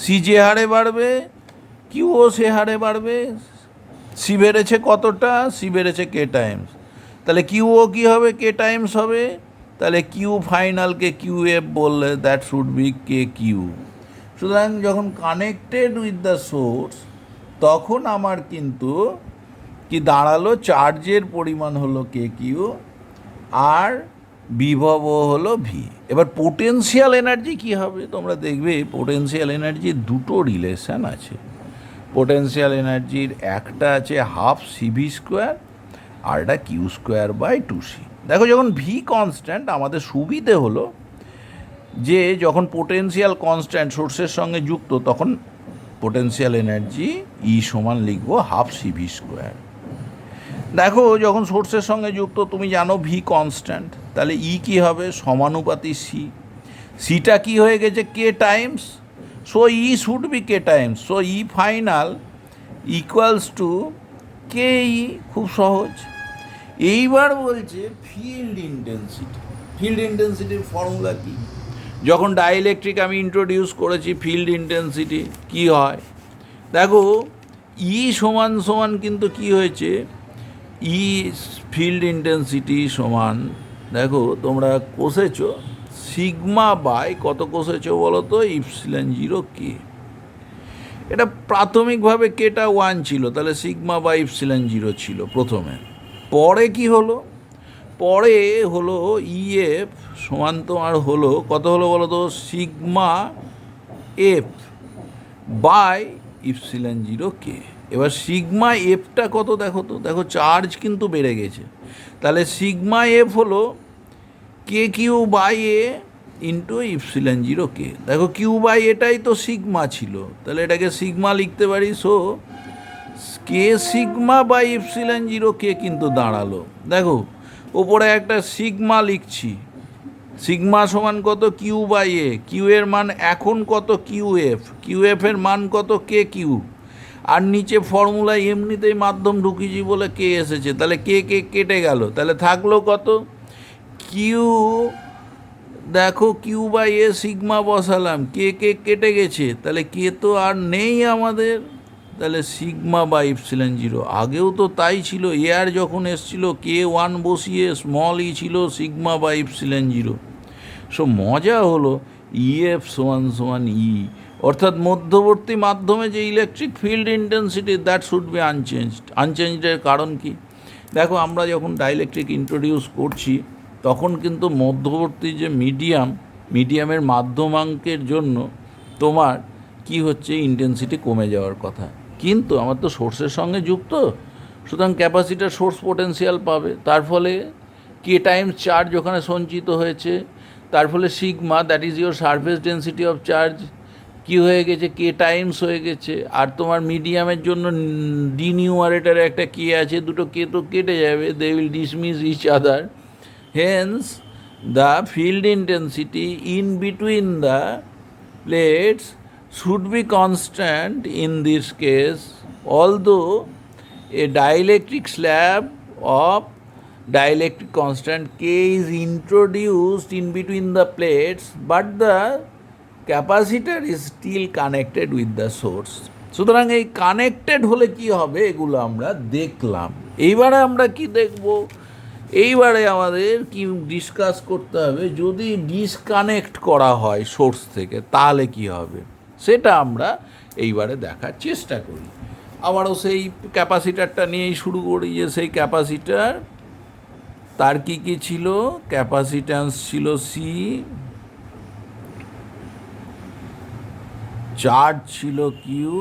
C যে হারে বাড়বে কিউও সে হারে বাড়বে। সি বেড়েছে কতটা, সি বেড়েছে কে টাইমস, তাহলে কিউও কী হবে, কে টাইমস হবে। তাহলে কিউ ফাইনালকে কিউ এফ বললে that should be K Q. সুতরাং যখন কানেক্টেড উইথ দ্য সোর্স তখন আমার কিন্তু কি দাঁড়ালো, চার্জের পরিমাণ হলো কে কিউ আর বিভব হলো ভি। এবার পোটেনশিয়াল এনার্জি কী হবে, তোমরা দেখবে পোটেনশিয়াল এনার্জির দুটো রিলেশান আছে। পোটেনশিয়াল এনার্জির একটা আছে হাফ সিভি স্কোয়ার, আর একটা Q square by two C. দেখো যখন ভি কনস্ট্যান্ট আমাদের সুবিধে হলো যে যখন পোটেনশিয়াল কনস্ট্যান্ট সোর্সের সঙ্গে যুক্ত তখন পোটেনশিয়াল এনার্জি ই সমান লিখবো হাফ সিভি স্কোয়ার। দেখো যখন সোর্সের সঙ্গে যুক্ত তুমি জানো ভি কনস্ট্যান্ট, তাহলে ই কী হবে, সমানুপাতি সি। সিটা কি হয়ে গেছে, K times, so E should be K times, so E final equals to K E. খুব সহজ। এইবার বলছে ফিল্ড ইন্টেন্সিটি। ফিল্ড ইন্টেন্সিটির ফর্মুলা কী? যখন ডাইইলেকট্রিক আমি ইন্ট্রোডিউস করেছি ফিল্ড ইন্টেন্সিটি কী হয়, দেখো ই সমান সমান কিন্তু কি হয়েছে, ই ফিল্ড ইন্টেন্সিটি সমান, দেখো তোমরা কষেছো সিগমা বাই কত কষেছো বলো তো, ইপসিলন জিরো কে। এটা প্রাথমিকভাবে কেটা 1 ছিল, তাহলে সিগমা বাই ইপসিলন জিরো ছিল প্রথমে। পরে কি হলো, পরে হলো ইএফ সমান তোমার হলো কত হলো বলো তো, sigma F by epsilon zero K. এবার সিগমা এফটা কত দেখো তো, দেখো চার্জ কিন্তু বেড়ে গেছে, তাহলে সিগমা এফ হলো K Q by A into epsilon zero K. দেখো কিউ বাই এটাই তো সিগমা ছিল, তাহলে এটাকে সিগমা লিখতে পারি, so K sigma by epsilon zero K কিন্তু দাঁড়ালো। দেখো ওপরে একটা সিগমা লিখছি, সিগমা সমান কত, কিউ বাই এ, কিউ এর মান এখন কত, কিউ এফ, কিউ এফ এর মান কত, কে কিউ, আর নিচে ফর্মুলায় এমনিতেই মাধ্যম ঢুকিয়েছি বলে কে এসেছে, তাহলে কে কে কেটে গেল, তাহলে থাকলো কত, কিউ, দেখো কিউ বাই এ সিগমা বসালাম, কে কে কেটে গেছে, তাহলে কে তো আর নেই আমাদের, তাহলে সিগমা বাই ইপসিলন জিরো। আগেও তো তাই ছিল, এ আর যখন এসছিল কে 1 বসিয়ে স্মল ই ছিল sigma by epsilon zero. So মজা হলো ইএফ সমান সমান ই, অর্থাৎ মধ্যবর্তী মাধ্যমে যে electric field intensity that should be unchanged. আনচেঞ্জডের কারণ কি, দেখো আমরা যখন ডাইইলেকট্রিক ইন্ট্রোডিউস করছি তখন কিন্তু মধ্যবর্তী যে মিডিয়ামের মাধ্যমাঙ্কের জন্য তোমার কি হচ্ছে, ইন্টেন্সিটি কমে যাওয়ার কথা, কিন্তু আমার তো সোর্সের সঙ্গে যুক্ত, সুতরাং ক্যাপাসিটার সোর্স পোটেনশিয়াল পাবে, তার ফলে কে টাইমস চার্জ ওখানে সঞ্চিত হয়েছে, তার ফলে sigma that is your surface density of charge কি হয়ে গেছে, কে টাইমস হয়ে গেছে। আর তোমার মিডিয়ামের জন্য ডি নিউমারেটারে একটা কে আছে, দুটো কে তো কেটে যাবে, they will dismiss each other, hence the field intensity in between the plates should be constant in this case, although a dielectric slab of dielectric constant K is introduced in between the plates, but the capacitor is still connected with the source. সুতরাং এই connected হলে কি হবে এগুলো আমরা দেখলাম। এইবারে আমরা কি দেখব, এইবারে আমাদের কি ডিসকাস করতে হবে, যদি ডিসকানেক্ট করা হয় সোর্স থেকে তাহলে কি হবে সেটা আমরা এইবারে দেখার চেষ্টা করি। আবারও সেই ক্যাপাসিটারটা নিয়েই শুরু করি, যে সেই ক্যাপাসিটার তার কি ছিল, ক্যাপাসিট্যান্স ছিল সি, চার্জ ছিল কিউ,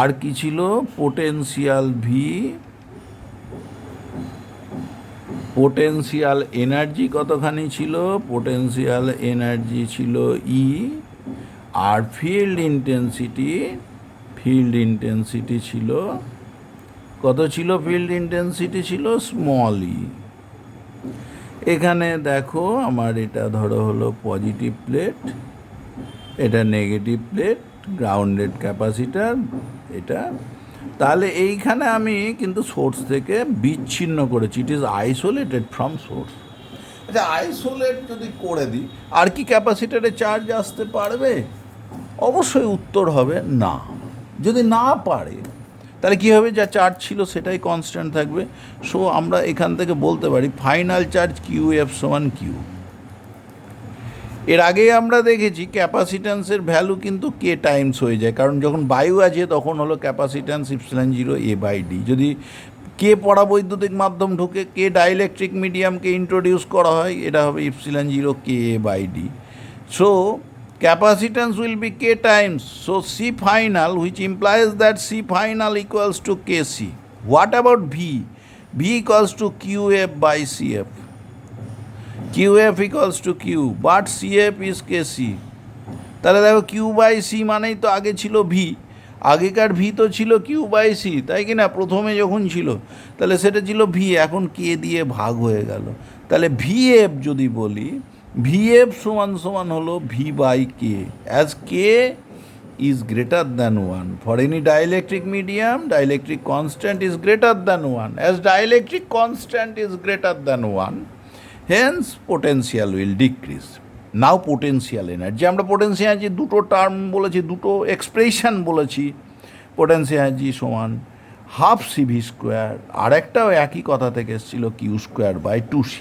আর কি ছিল পোটেনশিয়াল ভি, পোটেনশিয়াল এনার্জি কতখানি ছিল, পোটেনশিয়াল এনার্জি ছিল ই, আর ফিল্ড ইন্টেন্সিটি ছিল কত ছিল, ফিল্ড ইন্টেন্সিটি ছিল স্মল ই। এখানে দেখো আমার এটা ধরো হলো পজিটিভ প্লেট, এটা নেগেটিভ প্লেট, গ্রাউন্ডেড ক্যাপাসিটার এটা। তাহলে এইখানে আমি কিন্তু সোর্স থেকে বিচ্ছিন্ন করেছি, it is isolated from source. আচ্ছা, আইসোলেট যদি করে দিই আর কি ক্যাপাসিটারে চার্জ আসতে পারবে? অবশ্যই উত্তর হবে না। যদি না পারে তাহলে কী হবে, যা চার্জ ছিল সেটাই কনস্ট্যান্ট থাকবে। সো আমরা এখান থেকে বলতে পারি ফাইনাল চার্জ কিউ এফ সমান কিউ। এর আগেই আমরা দেখেছি ক্যাপাসিট্যান্সের ভ্যালু কিন্তু কে টাইমস হয়ে যায়, কারণ যখন বায়ু আছে তখন হলো capacitance epsilon 0 A by D. যদি কে পরাবৈদ্যুতিক মাধ্যম ঢুকে, কে ডাইইলেকট্রিক মিডিয়ামকে ইন্ট্রোডিউস করা হয়, এটা হবে epsilon 0 K A by D. So capacitance will be k times, so C final, which implies that C final equals to Kc. What about V? V equals to Qf by Cf. Qf equals to Q, but Cf is Kc. তাহলে দেখো Q by C মানেই তো আগে ছিল V, আগেকার V তো ছিল Q by C, তাই কি না? প্রথমে যখন ছিল তাহলে সেটা ছিল V, এখন K দিয়ে ভাগ হয়ে গেল। তাহলে Vf যদি বলি, Vf সমান হলো V by K, as K is greater than 1. For any dielectric medium, dielectric constant is greater than 1. As dielectric constant is greater than 1, hence potential will decrease. Now potential energy, আমরা potential energy দুটো term বলেছি, দুটো expression বলেছি। potential energy সমান half CV square, আর একটাও একই কথা থেকে এসেছিল কিউ স্কোয়ার বাই 2C।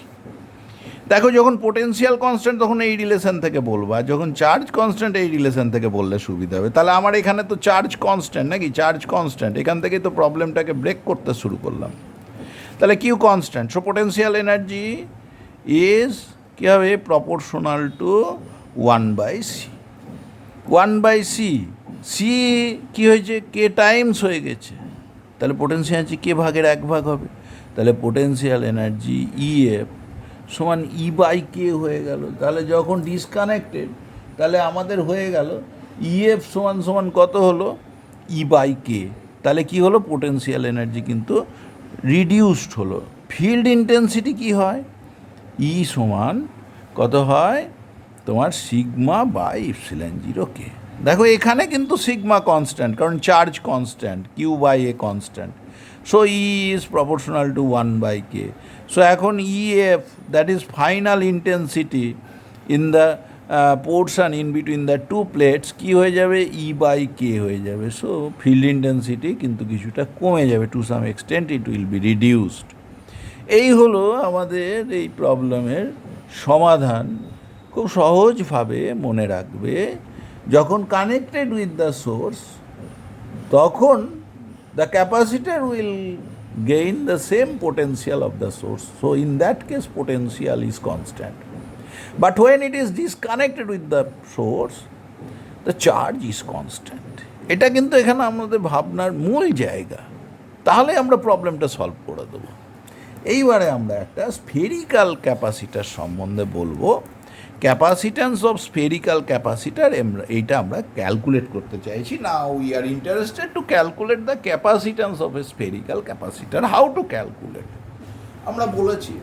দেখো, যখন পোটেনশিয়াল কনস্ট্যান্ট তখন এই রিলেশন থেকে বলবা, যখন চার্জ কনস্ট্যান্ট এই রিলেশন থেকে বললে সুবিধা হবে। তাহলে আমার এখানে তো চার্জ কনস্ট্যান্ট নাকি, চার্জ কনস্ট্যান্ট, এখান থেকেই তো প্রবলেমটাকে ব্রেক করতে শুরু করলাম। তাহলে Q constant, so potential energy is কী হবে, proportional to 1/c। 1/c, C কী হয়েছে, কে টাইমস হয়ে গেছে, তাহলে পোটেনশিয়াল এনার্জি কে ভাগের 1 ভাগ হবে। তাহলে পোটেনশিয়াল এনার্জি ইএফ সমান ই বাই কে হয়ে গেল। তাহলে যখন ডিসকানেক্টেড তাহলে আমাদের হয়ে গেল ইএফ সমান কত হলো, ই বাই কে। তাহলে কি হলো, পোটেনশিয়াল এনার্জি কিন্তু রিডিউসড হলো। ফিল্ড ইন্টেন্সিটি কি হয়, ই সমান কত হয় তোমার সিগমা বাই ইপসিলন 0 কে। দেখো এখানে কিন্তু সিগমা কনস্ট্যান্ট, কারণ charge constant, Q by A constant, so E is proportional to 1/k. So এখন EF, that is final intensity in the portion in between the two plates, কি হয়ে যাবে, E by K হয়ে যাবে। So field intensity কিন্তু কিছুটা কমে যাবে, to some extent it will be reduced. এই হলো আমাদের এই প্রবলেমের সমাধান। খুব সহজভাবে মনে রাখবে, যখন কানেক্টেড উইথ দ্য সোর্স তখন the capacitor will gain the same potential of the source. So in that case potential is constant. But when it is disconnected with the source, the charge is constant. এটা কিন্তু এখানে আমাদের ভাবনার মূল জায়গা। তাহলে আমরা প্রবলেমটা সলভ করে দেবো। এইবারে আমরা একটা স্ফেরিক্যাল ক্যাপাসিটার সম্বন্ধে বলবো। ক্যাপাসিট্যান্স অফ স্ফেরিক্যাল ক্যাপাসিটার, এইটা আমরা ক্যালকুলেট করতে চাইছি। Now we are interested to calculate the capacitance of a spherical capacitor. How to calculate, আমরা বলেছি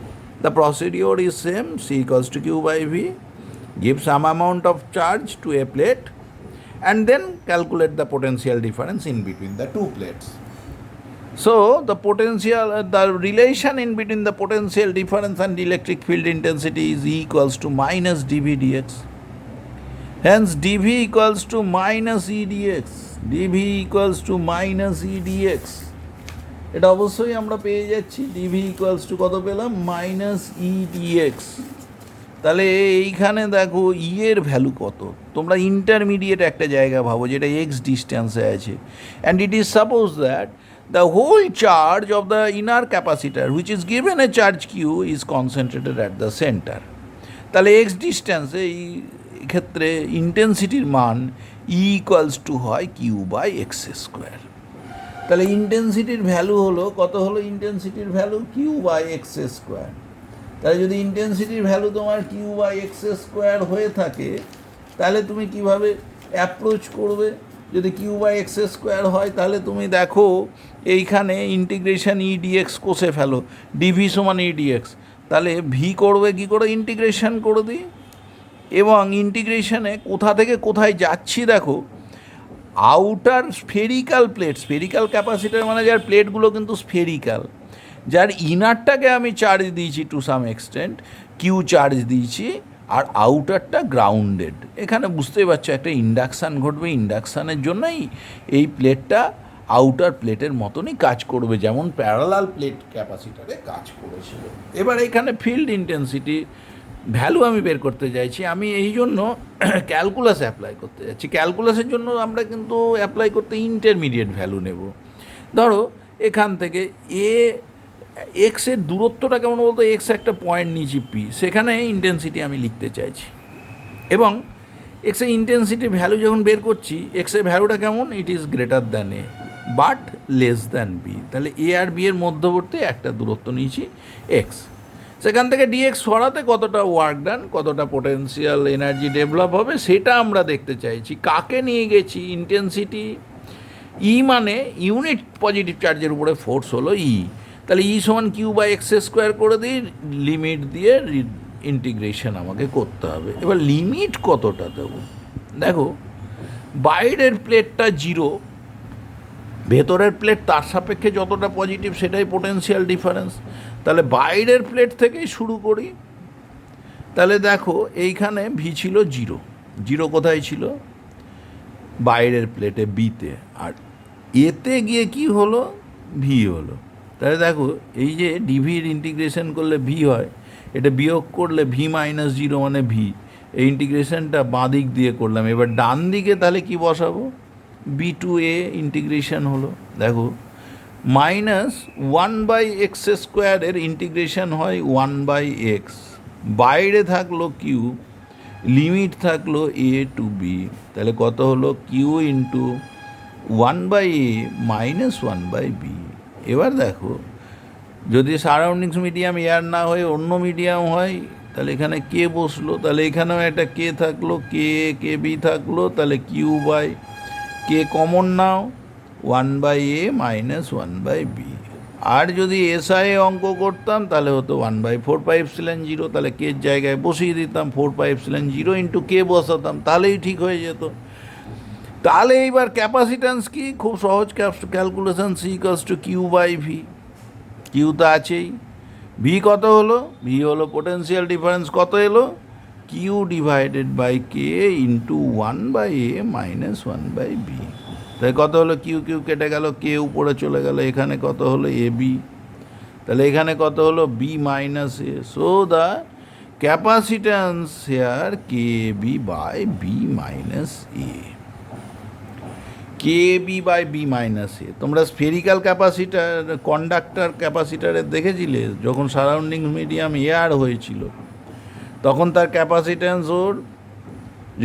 the procedure is same, C equals to Q by V, give some amount of charge to a plate and then calculate the potential difference in between the two plates. So the potential, the relation in between the potential difference and electric field intensity is E equals to minus dV dx. Hence dV equals to minus E dx. dV equals to minus E dx. এটা অবশ্যই আমরা পেয়ে যাচ্ছি, dV equals to কত পেলাম, minus E dx। তাহলে এইখানে দেখো ই এর ভ্যালু কত, তোমরা ইন্টারমিডিয়েট একটা জায়গা ভাবো যেটা এক্স ডিস্টেন্সে আছে, and it is suppose that the whole charge of the inner capacitor, which is given a charge q, is concentrated at the center. তাহলে x ডিস্টেন্সে ক্ষেত্রে ইন্টেন্সিটির মান ই ইকুয়ালস টু হয় কিউ বাই এক্স স্কোয়ার। তাহলে ইন্টেন্সিটির value হলো কত, হলো ইন্টেন্সিটির value Q by X square. তাহলে যদি ইন্টেন্সিটির ভ্যালু তোমার কিউ বাই এক্স স্কোয়ার হয়ে থাকে, তাহলে তুমি কিভাবে অ্যাপ্রোচ করবে? যদি কিউ বাই এক্স স্কোয়ার হয় তাহলে তুমি দেখো এইখানে ইন্টিগ্রেশন ই ডিএক্স কষে ফেলো, ডিভি সমান ই ডিএক্স। তাহলে ভি করবে কী করে? ইন্টিগ্রেশন করে দিই, এবং ইন্টিগ্রেশনে কোথা থেকে কোথায় যাচ্ছি দেখো, outer spherical plate, spherical capacitor মানে যার প্লেটগুলো কিন্তু স্ফেরিক্যাল, যার ইনারটাকে আমি চার্জ দিয়েছি to some extent, Q charge দিয়েছি, আর আউটারটা গ্রাউন্ডেড। এখানে বুঝতেই পারছো একটা ইন্ডাকশান ঘটবে, ইন্ডাকশানের জন্যই এই প্লেটটা আউটার প্লেটের মতনই কাজ করবে, যেমন প্যারালাল প্লেট ক্যাপাসিটারে কাজ করেছিল। এবার এখানে ফিল্ড ইন্টেন্সিটি ভ্যালু আমি বের করতে চাইছি, আমি এই জন্য ক্যালকুলাস অ্যাপ্লাই করতে যাচ্ছি। ক্যালকুলাসের জন্য আমরা কিন্তু অ্যাপ্লাই করতে ইন্টারমিডিয়েট ভ্যালু নেব। ধরো এখান থেকে এক্সের দূরত্বটা কেমন বলতো, এক্স একটা পয়েন্ট নিয়েছি পি, সেখানে ইন্টেন্সিটি আমি লিখতে চাইছি, এবং এক্সের ইন্টেন্সিটি ভ্যালু যখন বের করছি, এক্সের ভ্যালুটা কেমন, it is greater than A but less than B. তাহলে এ আর বি এর মধ্যবর্তী একটা দূরত্ব নিয়েছি এক্স, সেখান থেকে ডিএক্স সরাতে কতটা ওয়ার্ক ডান, কতটা পোটেন্সিয়াল এনার্জি ডেভেলপ হবে, সেটা আমরা দেখতে চাইছি। কাকে নিয়ে গেছি? ইন্টেন্সিটি ই মানে ইউনিট পজিটিভ চার্জের উপরে ফোর্স হলো ই। তাহলে ই সমান কিউ বাই এক্স স্কোয়ার করে দিই, লিমিট দিয়ে ইন্টিগ্রেশন আমাকে করতে হবে। এবার লিমিট কতটা দেবো? দেখো বাইরের প্লেটটা জিরো, ভেতরের প্লেট তার সাপেক্ষে যতটা পজিটিভ সেটাই পোটেন্সিয়াল ডিফারেন্স। তাহলে বাইরের প্লেট থেকেই শুরু করি। তাহলে দেখো এইখানে ভি ছিল জিরো, জিরো কোথায় ছিল? বাইরের প্লেটে বিতে, আর এতে গিয়ে কি হলো? ভি হলো। তাহলে দেখো এই যে ডিভির ইন্টিগ্রেশন করলে ভি হয়, এটা বিয়োগ করলে ভি মাইনাস জিরো মানে ভি, এই ইন্টিগ্রেশনটা বাঁ দিক দিয়ে করলাম। এবার ডান দিকে তাহলে কি বসাবো? বি টু এ ইন্টিগ্রেশন হলো। দেখো মাইনাস ওয়ান বাই এক্স স্কোয়ারের ইন্টিগ্রেশন হয় ওয়ান বাই এক্স, বাইরে থাকলো কিউ, লিমিট থাকলো এ টু বি, তাহলে কত হলো? Q into one by A minus one by B. এবার দেখো যদি সারাউন্ডিংস মিডিয়াম এয়ার না হয়ে অন্য মিডিয়াম হয়, তাহলে এখানে কে বসলো, তাহলে এখানেও একটা কে থাকলো, কে বি থাকলো, তাহলে কিউ বাই কে কমন নাও, one by A minus one by B. আর যদি এসআই অঙ্ক করতাম তাহলে হতো one by four pi epsilon zero, তাহলে কের জায়গায় বসিয়ে দিতাম four pi epsilon zero into K বসাতাম, তাহলেই ঠিক হয়ে যেত। তাহলে এইবার ক্যাপাসিট্যান্স কি? খুব সহজ calculation, C equals to Q by V. Q তো আছেই, ভি কত হলো? ভি হলো পোটেন্সিয়াল ডিফারেন্স, কত এলো? Q divided by K into one by A minus one by B. তাই কত হলো? কিউ কিউ কেটে গেল, কে উপরে চলে গেল, এখানে কত হলো? A B. তাহলে এখানে কত হলো? B minus A. So the capacitance here K B by B minus A, K B by B minus A. তোমরা স্ফেরিক্যাল ক্যাপাসিটার, কন্ডাক্টার ক্যাপাসিটারে দেখেছিলে যখন সারাউন্ডিং মিডিয়াম এয়ার হয়েছিল, তখন তার ক্যাপাসিট্যান্স ওর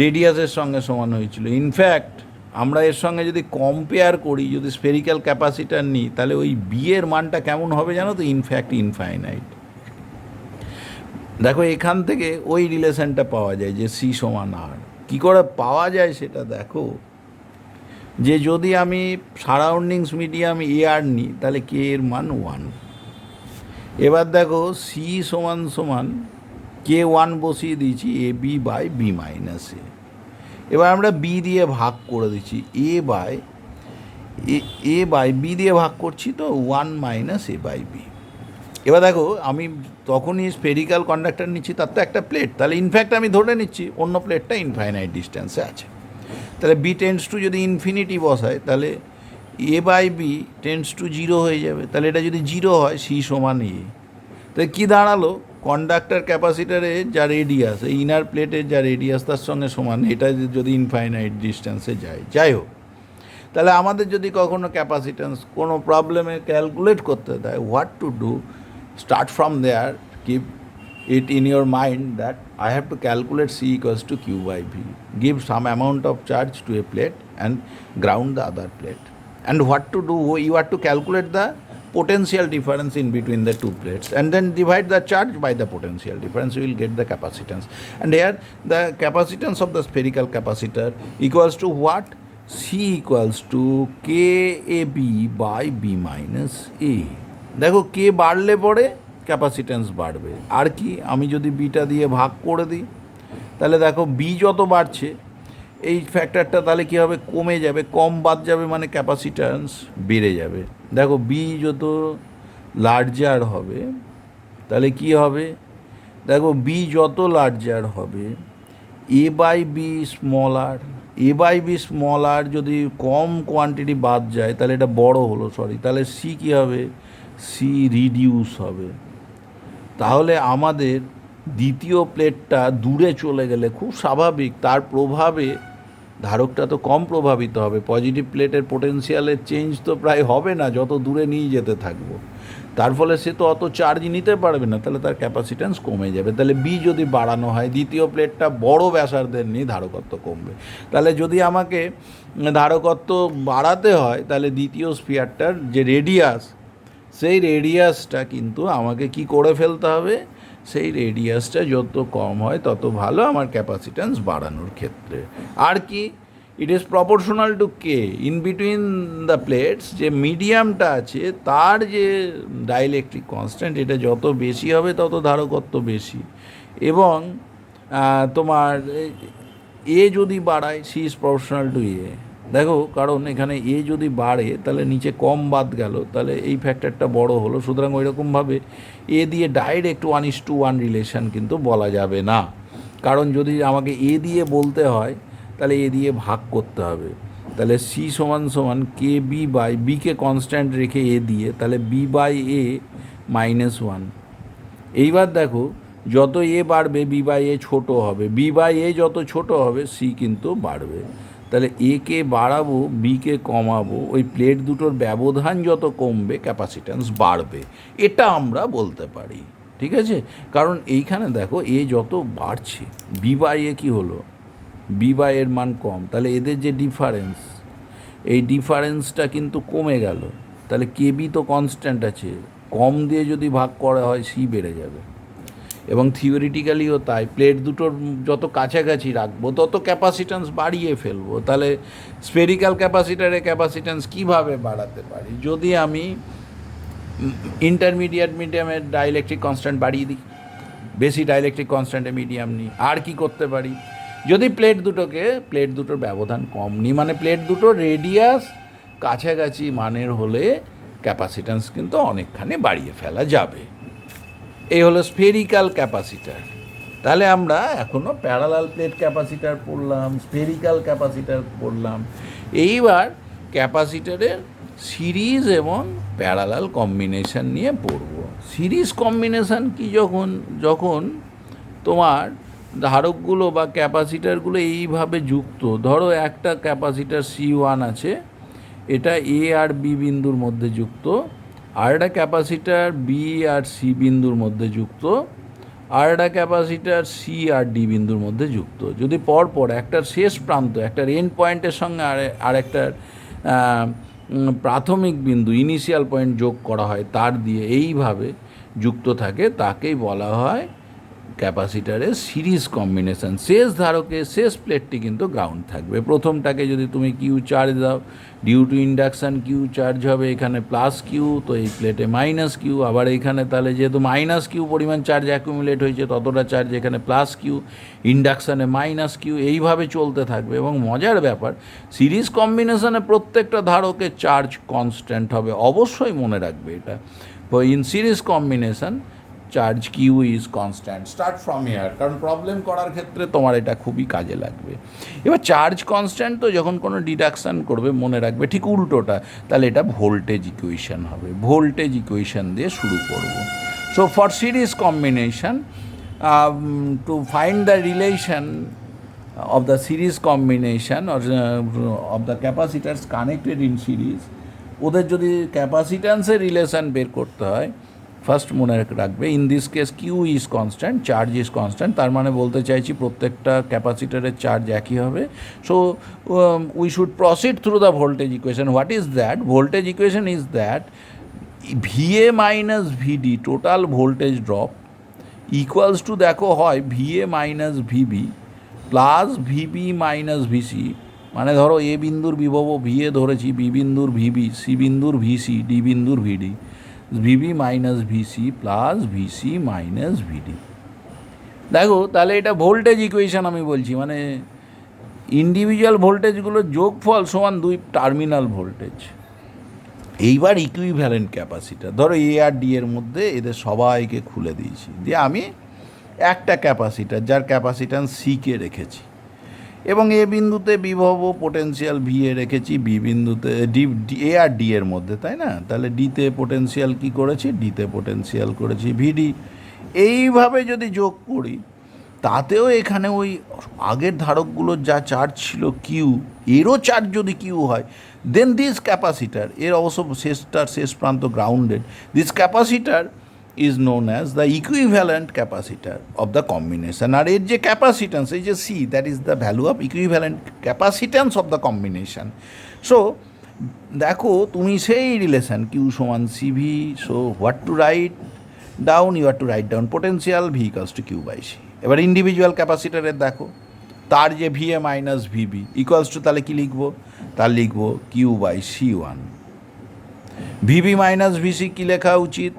রেডিয়াসের সঙ্গে সমান হয়েছিল। ইনফ্যাক্ট আমরা এর সঙ্গে যদি কম্পেয়ার করি, যদি স্ফেরিক্যাল ক্যাপাসিটার নিই, তাহলে ওই বি এর মানটা কেমন হবে জানো তো? In fact infinite. দেখো এখান থেকে ওই রিলেশনটা পাওয়া যায় যে সি সমান আর। কী করে পাওয়া যায় সেটা দেখো, যে যদি আমি সারাউন্ডিংস মিডিয়াম এয়ার নিই তাহলে কে এর মান ওয়ান। এবার দেখো সি সমান সমান কে ওয়ান বসিয়ে দিয়েছি A B by B minus এ। এবার আমরা বি দিয়ে ভাগ করে দিচ্ছি, এ বাই বি দিয়ে ভাগ করছি, তো one minus A by B. এবার দেখো আমি তখনই স্ফেরিক্যাল কন্ডাক্টর নিচ্ছি, তার তো একটা প্লেট, তাহলে ইনফ্যাক্ট আমি ধরে নিচ্ছি অন্য প্লেটটা ইনফাইনাইট ডিস্টেন্সে আছে। তাহলে বি টেন্স টু যদি ইনফিনিটি বসায়, তাহলে A by B tends to zero হয়ে যাবে। তাহলে এটা যদি জিরো হয়, সি সমান এ। তাহলে কী দাঁড়ালো? কন্ডাক্টর ক্যাপাসিটারে যা রেডিয়াস, এই ইনার প্লেটের যা রেডিয়াস তার সঙ্গে সমান, এটা যদি ইনফাইনাইট ডিস্টেন্সে যায়। যাই হোক, তাহলে আমাদের যদি কখনো ক্যাপাসিট্যান্স কোনো প্রবলেমে ক্যালকুলেট করতে দেয়, what to do, start from there, keep it in your mind that I have to calculate C equals to Q by V. Give some amount of charge to a plate and ground the other plate. And what to do? You have to calculate the potential difference in between the two plates and then divide the charge by the potential difference. You will get the capacitance. And here the capacitance of the spherical capacitor equals to what? C equals to KAB by B minus A. দেখো কে বাড়লে পরে capacitance বাড়বে। আর কি, আমি যদি beta দিয়ে ভাগ করে দিই তাহলে দেখো বি যত বাড়ছে এই ফ্যাক্টরটা তাহলে কী হবে, কমে যাবে, কম বাদ যাবে মানে ক্যাপাসিট্যান্স বেড়ে যাবে। দেখো বি যত লার্জার হবে তাহলে কি হবে, দেখো বি যত লার্জার হবে A by B smaller, A by B smaller যদি কম কোয়ান্টিটি বাদ যায় তাহলে এটা বড় হলো, তাহলে সি কী হবে, সি রিডিউস হবে। তাহলে আমাদের দ্বিতীয় প্লেটটা দূরে চলে গেলে খুব স্বাভাবিক তার প্রভাবে ধারকটা তো কম প্রভাবিত হবে। পজিটিভ প্লেটের পোটেনশিয়ালের চেঞ্জ তো প্রায় হবে না যত দূরে নিয়ে যেতে থাকবো, তার ফলে সে তো অত চার্জ নিতে পারবে না, তাহলে তার ক্যাপাসিট্যান্স কমে যাবে। তাহলে বি যদি বাড়ানো হয়, দ্বিতীয় প্লেটটা বড় ব্যাসার্ধের নিয়ে ধারকত্ব কমবে। তাহলে যদি আমাকে ধারকত্ব বাড়াতে হয় তাহলে দ্বিতীয় স্ফিয়ারটার যে রেডিয়াস, সেই রেডিয়াসটা কিন্তু আমাকে কি করে ফেলতে হবে, সেই রেডিয়াসটা যত কম হয় তত ভালো আমার ক্যাপাসিট্যান্স বাড়ানোর ক্ষেত্রে। আর কি, it is proportional to K in between the plates, যে মিডিয়ামটা আছে তার যে ডাইইলেকট্রিক কনস্ট্যান্ট এটা যত বেশি হবে তত ধারকত্ব বেশি। এবং তোমার এ যদি বাড়ায়, সি ইজ প্রপোর্শনাল টু এ। দেখো কারণ এখানে এ যদি বাড়ে তাহলে নিচে কম বাদ গেল, তাহলে এই ফ্যাক্টরটা বড় হলো। সুতরাং ওই রকমভাবে এ দিয়ে ডাইরেক্ট 1:1 রিলেশন কিন্তু বলা যাবে না, কারণ যদি আমাকে এ দিয়ে বলতে হয় তাহলে এ দিয়ে ভাগ করতে হবে। তাহলে সি সমান সমান কে বি বাই বিকে কনস্ট্যান্ট রেখে এ দিয়ে, তাহলে বি বাই এ -1। এইবার দেখো যত এ বাড়বে বি বাই এ ছোটো হবে, বি বাই এ যত ছোটো হবে সি কিন্তু বাড়বে। তাহলে একে বাড়াবো বিকে কমাবো, ওই প্লেট দুটোর ব্যবধান যত কমবে ক্যাপাসিট্যান্স বাড়বে, এটা আমরা বলতে পারি। ঠিক আছে, কারণ এইখানে দেখো এ যত বাড়ছে বি বাই এ কী হলো, বি বাই এর মান কম, তাহলে এদের যে ডিফারেন্স, এই ডিফারেন্সটা কিন্তু কমে গেল। তাহলে কে বি তো কনস্ট্যান্ট আছে, কম দিয়ে যদি ভাগ করা হয় সি বেড়ে যাবে। এবং থিওরিটিক্যালিও তাই, প্লেট দুটোর যত কাছাকাছি রাখবো তত ক্যাপাসিট্যান্স বাড়িয়ে ফেলবো। তাহলে স্ফেরিক্যাল ক্যাপাসিটারে ক্যাপাসিট্যান্স কীভাবে বাড়াতে পারি, যদি আমি ইন্টারমিডিয়েট মিডিয়ামের ডাইইলেকট্রিক কনস্ট্যান্ট বাড়িয়ে দিই, বেশি ডাইইলেকট্রিক কনস্ট্যান্টে মিডিয়াম নিই। আর কি করতে পারি, যদি প্লেট দুটোর ব্যবধান কম নিই, মানে প্লেট দুটোর রেডিয়াস কাছাকাছি মানের হলে ক্যাপাসিট্যান্স কিন্তু অনেকখানি বাড়িয়ে ফেলা যাবে। এই হলো স্ফেরিক্যাল ক্যাপাসিটার। তাহলে আমরা এখনও প্যারালাল প্লেট ক্যাপাসিটার পড়লাম, স্ফেরিক্যাল ক্যাপাসিটার পড়লাম। এইবার ক্যাপাসিটারের সিরিজ এবং প্যারালাল কম্বিনেশন নিয়ে পড়ব। সিরিজ কম্বিনেশন কি, যখন তোমার ধারকগুলো বা ক্যাপাসিটারগুলো এইভাবে যুক্ত, ধরো একটা ক্যাপাসিটার C1 আছে, এটা এ আর বি বিন্দুর মধ্যে যুক্ত, আর একটা ক্যাপাসিটার বি আর সি বিন্দুর মধ্যে যুক্ত, আর একটা ক্যাপাসিটার সি আর ডি বিন্দুর মধ্যে যুক্ত। যদি পরপর একটার শেষ প্রান্ত, একটার এন্ড পয়েন্টের সঙ্গে আর একটার প্রাথমিক বিন্দু ইনিশিয়াল পয়েন্ট যোগ করা হয় তার দিয়ে এইভাবে যুক্ত থাকে, তাকেই বলা হয় ক্যাপাসিটারের সিরিজ কম্বিনেশন। শেষ ধারকে শেষ প্লেটটি কিন্তু গ্রাউন্ড থাকবে। প্রথমটাকে যদি তুমি কিউ চার্জ দাও, due to induction Q charge হবে এখানে প্লাস কিউ, তো এই প্লেটে মাইনাস কিউ। আবার এইখানে তাহলে যেহেতু মাইনাস কিউ পরিমাণ চার্জ অ্যাকুমুলেট হয়েছে ততটা চার্জ এখানে প্লাস কিউ, ইন্ডাকশানে মাইনাস কিউ, এইভাবে চলতে থাকবে। এবং মজার ব্যাপার, সিরিজ কম্বিনেশনে প্রত্যেকটা ধারকের চার্জ কনস্ট্যান্ট হবে, অবশ্যই মনে রাখবে এটা। In series combination charge Q is constant. Start from here, কারণ প্রবলেম করার ক্ষেত্রে তোমার এটা খুবই কাজে লাগবে। এবার চার্জ কনস্ট্যান্ট তো যখন কোনো ডিডাকশান করবে মনে রাখবে ঠিক উল্টোটা, তাহলে এটা ভোল্টেজ ইকুয়েশন হবে। ভোল্টেজ ইকুয়েশন দিয়ে শুরু করব। So for series combination, two find the relation of the series combination or of the capacitors connected in series, ওদের যদি ক্যাপাসিট্যান্সের রিলেশান বের করতে হয়, ফার্স্ট মনে রাখবে, in this case Q is constant, charge is constant, তার মানে বলতে চাইছি প্রত্যেকটা ক্যাপাসিটারের চার্জ একই হবে। So we should proceed through the voltage equation. What is that? Voltage equation is that VA minus VD total voltage drop equals to, দেখো হয় VA minus VB plus VB minus VC, মানে ধরো A বিন্দুর বিভব VA ধরেছি, B বিন্দুর VB, C বিন্দুর VC, D বিন্দুর ভিডি, VB minus VC plus VC minus VD. দেখো তাহলে এটা ভোল্টেজ ইকুয়েশন আমি বলছি, মানে ইন্ডিভিজুয়াল ভোল্টেজগুলোর যোগফল সমান 2 টার্মিনাল ভোল্টেজ। এইবার ইকুইভ্যালেন্ট ক্যাপাসিটার, ধরো এ আর ডি এর মধ্যে এদের সবাইকে খুলে দিয়েছি, দিয়ে আমি একটা ক্যাপাসিটার যার ক্যাপাসিট্যান্স সিকে রেখেছি, এবং এ বিন্দুতে বিভব পোটেনশিয়াল ভি এ রেখেছি, বি বিন্দুতে এ আর ডি এর মধ্যে, তাই না? তাহলে ডিতে পোটেনশিয়াল কী করেছি? ডিতে পোটেনশিয়াল করেছি ভিডি। এইভাবে যদি যোগ করি তাতেও এখানে ওই আগের ধারকগুলোর যা চার্জ ছিল কিউ, এরও চার্জ যদি কিউ হয়, দেন দিস ক্যাপাসিটার, এর অবশ্য শেষ প্রান্ত grounded, this capacitor is known as the equivalent capacitor of the combination. আর এর যে ক্যাপাসিট্যান্স, এই যে C, that is the value of equivalent capacitance of the combination. So দেখো তুমি সেই রিলেশন কিউ সমান CV, so what to write down? You are to write down potential V equals to Q by C. এবার individual ক্যাপাসিটারের দেখো, তার যে V A minus VB equals two, তাহলে কী লিখবো? তার লিখবো Q by C one. VB minus VC কী লেখা উচিত?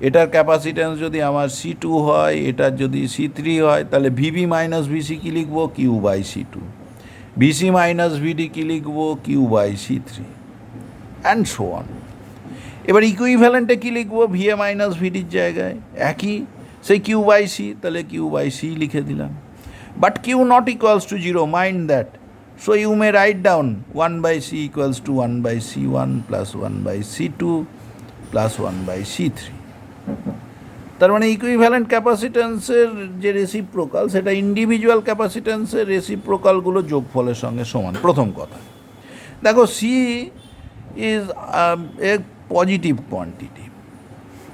এটার ক্যাপাসিট্যান্স যদি আমার সি টু হয়, এটার যদি সি থ্রি হয়, তাহলে ভিবি মাইনাস ভিসি কী লিখবো? Q by C two. VC minus VD কী লিখবো? Q by C three, and so on. এবার ইকুইভ্যালেন্টে কী লিখবো? ভিএ মাইনাস ভিডির জায়গায় একই সেই কিউ বাই সি, তাহলে কিউ বাই সি লিখে দিলাম। But Q not equals to zero, mind that. So you may write down 1 by C equals to 1 by C one plus 1 by C two plus 1 by C three. তার মানে equivalent ক্যাপাসিট্যান্সের যে reciprocal, সেটা individual ক্যাপাসিট্যান্সের রেসিপ্রোকালগুলো যোগফলের সঙ্গে সমান। প্রথম কথা দেখো, C is a positive quantity,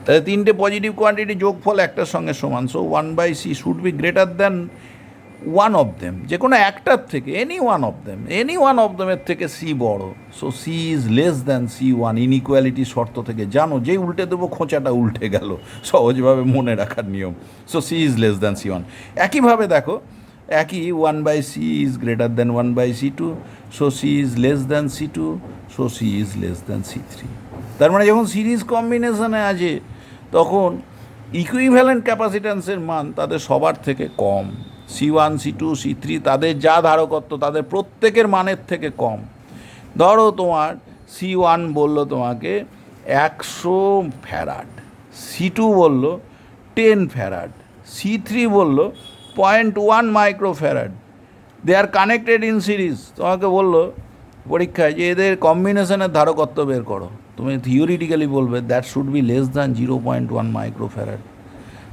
তাহলে তিনটে পজিটিভ কোয়ান্টিটি যোগফল একটার সঙ্গে সমান। So 1 by C should be greater than one of them, যে কোনো একটার থেকে, এনি ওয়ান অফ দেমের থেকে সি বড়। So C is less than C one. Inequality শর্ত থেকে জানো, যেই উল্টে দেবো খোঁচাটা উল্টে গেল, সহজভাবে মনে রাখার নিয়ম। So C is less than C one. একইভাবে দেখো, একই 1 by C is greater than 1 by C two, so C is less than C two, so C is less than C three. তার মানে যখন সিরিজ কম্বিনেশনে আছে তখন ইকুইভ্যালেন্ট ক্যাপাসিট্যান্সের মান তাদের সবার থেকে কম। C one, C two, C three, তাদের যা ধারকত্ব তাদের প্রত্যেকের মানের থেকে কম। ধরো তোমার সি ওয়ান বললো তোমাকে 100 ফ্যারাড, সি টু বললো 10 ফ্যারাড, সি থ্রি বললো 0.1 micro farad. They are connected in series. তোমাকে বললো পরীক্ষায় যে এদের কম্বিনেশনের ধারকত্ব বের করো, তুমি থিওরিটিক্যালি বলবে that should be less than 0.1 micro farad.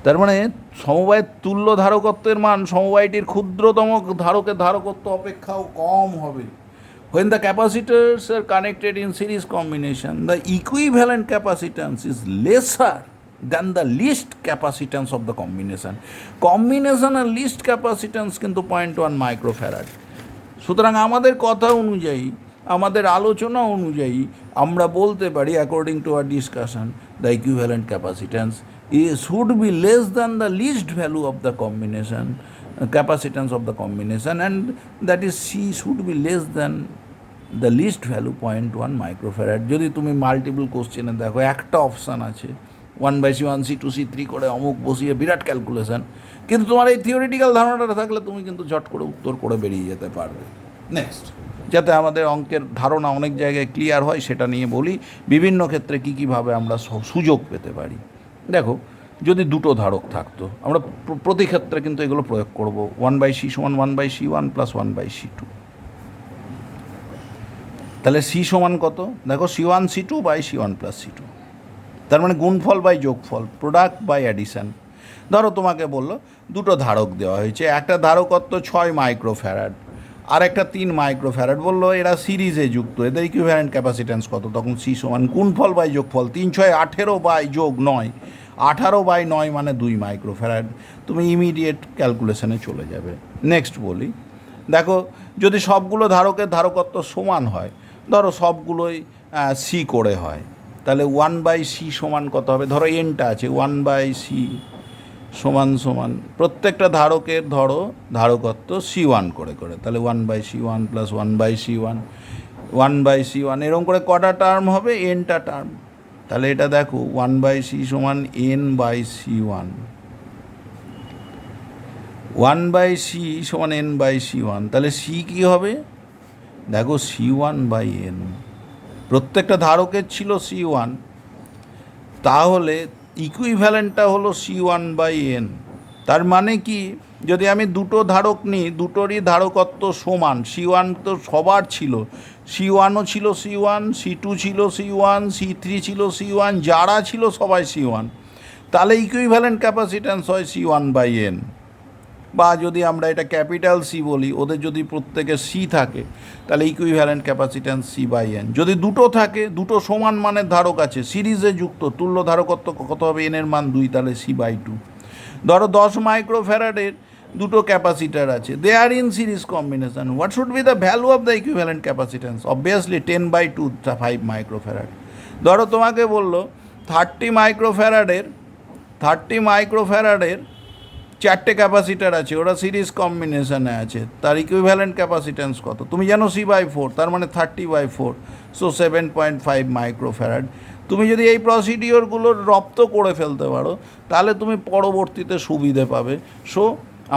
তার মানে সমবায়ের তুল্য ধারকত্বের মান সমবায়টির ক্ষুদ্রতম ধারকের ধারকত্ব অপেক্ষাও কম হবে। When the capacitors are connected in series combination, the equivalent capacitance is lesser than the least capacitance of the combination. Combination and least capacitance কিন্তু 0.1 microfarad. সুতরাং আমাদের কথা অনুযায়ী, আমাদের আলোচনা অনুযায়ী আমরা বলতে পারি, according to our discussion, the equivalent capacitance should be less than the least value of the combination, capacitance of the combination, and that is C should be less than the least value 0.1 microfarad. যদি তুমি multiple কোশ্চেনে দেখো, একটা option আছে 1 by C one, C two, C three করে অমুক বসিয়ে বিরাট calculation, কিন্তু তোমার এই থিওরিটিক্যাল ধারণাটা থাকলে তুমি কিন্তু ঝট করে উত্তর করে বেরিয়ে যেতে পারবে। নেক্সট, যাতে আমাদের অঙ্কের ধারণা অনেক জায়গায় ক্লিয়ার হয় সেটা নিয়ে বলি, বিভিন্ন ক্ষেত্রে কী কীভাবে আমরা সুযোগ পেতে পারি। দেখো, যদি দুটো ধারক থাকতো, আমরা প্রতি ক্ষেত্রে কিন্তু এগুলো প্রয়োগ করব। 1 বাই সি সমান 1 by C one plus 1 by C two. তাহলে সি সমান কত? দেখো, C one C two by C one plus C two. তার মানে গুণফল বাই যোগফল, প্রোডাক্ট বাই অ্যাডিশান। ধরো তোমাকে বললো দুটো ধারক দেওয়া হয়েছে, একটা ধারকত্ব 6 মাইক্রোফ্যারাড আর একটা 3 মাইক্রোফ্যারাড। বললো এরা সিরিজে যুক্ত, এদের ইকুইভ্যালেন্ট ক্যাপাসিট্যান্স কত? তখন সি সমান গুণফল বাই যোগফল, 3 6 18 বাই যোগ 9, 18/9 মানে 2 মাইক্রোফ্যারাড। তুমি ইমিডিয়েট ক্যালকুলেশনে চলে যাবে। নেক্সট বলি, দেখো যদি সবগুলো ধারকের ধারকত্ব সমান হয়, ধরো সবগুলোই সি করে হয়, তাহলে 1/c সমান কত হবে? ধরো এনটা আছে, 1/c সমান সমান প্রত্যেকটা ধারকের ধরো ধারকত্ব C1 করে করে, তাহলে 1/c1 প্লাস 1/c1 1/c1 এরকম করে কটা টার্ম হবে? এনটা টার্ম। তাহলে এটা দেখো 1/c সমান n/c1, 1/c সমান n/c1, তাহলে c কী হবে? দেখো C1/n, প্রত্যেকটা ধারকের ছিল C1, তাহলে ইকুইভ্যালেন্টটা হলো C1/n। তার মানে কি, যদি আমি দুটো ধারক নিই, দুটোরই ধারকত্ব সমান, C1 তো সবার ছিল, C1ও ছিল C1, C2 ছিল C1, C3 ছিল C1, যারা ছিল সবাই C1, তাহলে ইকুইভ্যালেন্ট ক্যাপাসিট্যান্স হয় C1/n। বা যদি আমরা এটা ক্যাপিটাল সি বলি, ওদের যদি প্রত্যেকে সি থাকে তাহলে ইকুইভ্যালেন্ট ক্যাপাসিট্যান্স C/n। যদি দুটো থাকে, দুটো সমান মানের ধারক আছে, সিরিজে যুক্ত, তুল্য ধারকত্ব কত হবে? n এর মান 2, তাহলে C/2। ধরো 10 মাইক্রোফ্যারাডের দুটো ক্যাপাসিটার আছে, they are in series combination, what should be the value of the equivalent capacitance? Obviously 10/2, 5 microfarad. ধরো তোমাকে বললো 30 মাইক্রোফ্যারাডের 4টে ক্যাপাসিটার আছে, ওরা সিরিজ কম্বিনেশনে আছে, তার ইকুইভ্যালেন্ট ক্যাপাসিট্যান্স কত? তুমি জানো C/4, তার মানে 30/4, সো 7.5 মাইক্রোফ্যারাড। তুমি যদি এই প্রসিডিওরগুলো রপ্ত করে ফেলতে পারো, তাহলে তুমি পরবর্তীতে সুবিধে পাবে। সো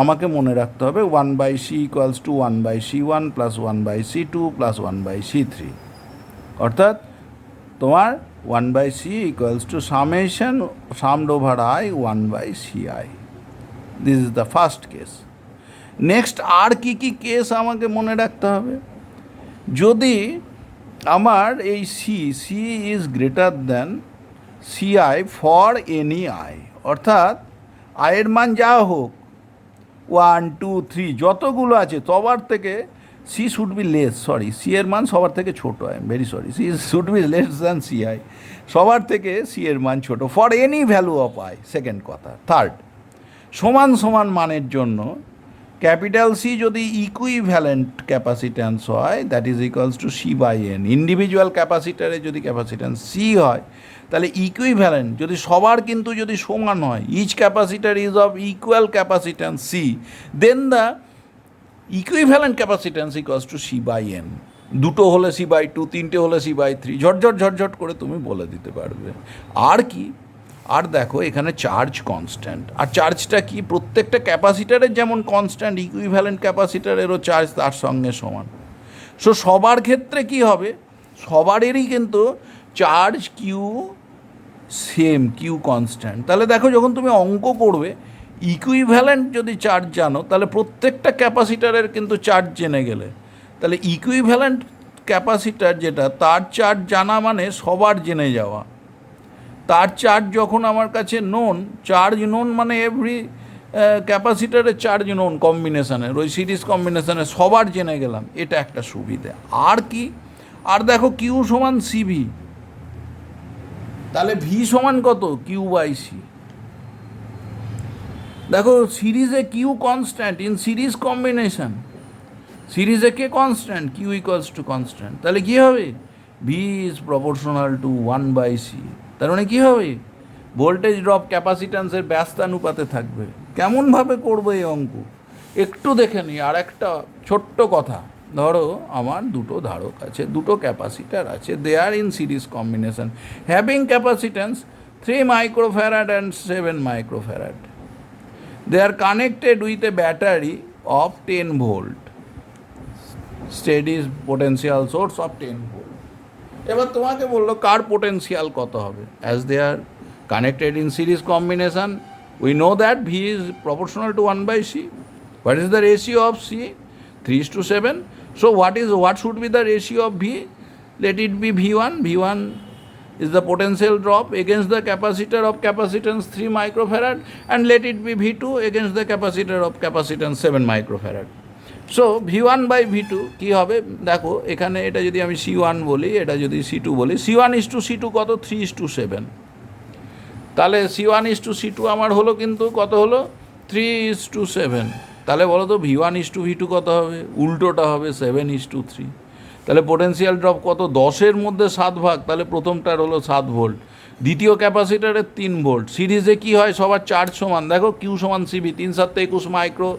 আমাকে মনে রাখতে হবে 1/c equals two 1/c1 plus 1/c2 plus 1/c3, অর্থাৎ তোমার 1/c equals to summation summed over i 1/ci। This is the first case. Next আর কি কি কেস আমাকে মনে রাখতে হবে? যদি আমার এই C is greater than CI for any I, অর্থাৎ আয়ের মান যা হোক 1, 2, 3 যতগুলো আছে সবার থেকে C should be less, C এর মান সবার থেকে ছোটো, I am very sorry, C should be less than CI, সবার থেকে সি এর মান ছোটো for any value of I. Second কথা। থার্ড, সমান সমান মানের জন্য ক্যাপিটাল সি যদি ইকুইভ্যালেন্ট ক্যাপাসিট্যান্স হয়, that is equals to C/n। Individual ক্যাপাসিটারে যদি ক্যাপাসিট্যান্স সি হয়, তাহলে ইকুইভ্যালেন্ট যদি সবার কিন্তু যদি সমান হয়, each capacitor is of equal capacitance C, then the equivalent capacitance equals to C/n। দুটো হলে C/2, তিনটে হলে C/3, ঝটঝট করে তুমি বলে দিতে পারবে। আর কি? আর দেখো এখানে চার্জ কনস্ট্যান্ট, আর চার্জটা কি? প্রত্যেকটা ক্যাপাসিটারের যেমন কনস্ট্যান্ট, ইকুইভ্যালেন্ট ক্যাপাসিটারেরও চার্জ তার সঙ্গে সমান। সো সবার ক্ষেত্রে কি হবে? সবারেরই কিন্তু charge Q same, Q constant. তাহলে দেখো যখন তুমি অঙ্ক করবে, ইকুইভ্যালেন্ট যদি চার্জ জানো, তাহলে প্রত্যেকটা ক্যাপাসিটারের কিন্তু চার্জ জেনে গেলে, তাহলে ইকুইভ্যালেন্ট ক্যাপাসিটার যেটা, তার চার্জ জানা মানে সবার জেনে যাওয়া। তার চার্জ যখন আমার কাছে নোন, চার্জ নোন মানে এভরি ক্যাপাসিটারের চার্জ নোন কম্বিনেশনের, ওই সিরিজ কম্বিনেশনে সবার জেনে গেলাম, এটা একটা সুবিধা। আর কি? আর দেখো কিউ সমান CV, তাহলে ভি সমান কত? Q/C। দেখো সিরিজে Q constant, in series combination সিরিজে কে constant? Q equals to constant, তাহলে কী হবে? V is proportional to 1/c। তার মানে কী হবে? ভোল্টেজ ড্রপ ক্যাপাসিট্যান্সের ব্যস্তানুপাতে থাকবে। কেমনভাবে করবো এই অঙ্ক একটু দেখে নিই। আর একটা ছোট্ট কথা, ধরো আমার দুটো ধারক আছে, দুটো ক্যাপাসিটার আছে, they are in series combination having capacitance 3 microfarad and 7 microfarad. They are connected with a battery of 10 volt, steady potential source of 10 volt. এবার তোমাকে বললো কার পোটেন্সিয়াল কত হবে? As they are connected in series combination, we know that V is proportional to 1/c. What is the ratio of C? 3:7. So what should be the ratio of V? Let it be V1. V1 is the potential drop against the capacitor of capacitance 3 microfarad, and let it be V2 against the capacitor of capacitance 7 microfarad. So V1/V2 কী হবে? দেখো এখানে এটা যদি আমি C1 বলি, এটা যদি C2 বলি, C1:C2 কত? 3:7। তাহলে C1:C2 আমার হলো কিন্তু কত হলো 3:7। তাহলে বলো তো V1:V2 কত হবে? উল্টোটা হবে 7:3। তাহলে পোটেনশিয়াল ড্রপ কত? 10-এর মধ্যে 7 ভাগ, তাহলে প্রথমটার হলো 7 ভোল্ট, দ্বিতীয় ক্যাপাসিটারের 3 ভোল্ট। সিরিজে কি হয়? সবার চার্জ সমান, দেখো কিউ সমান সিবি, 3×7=21 মাইক্রো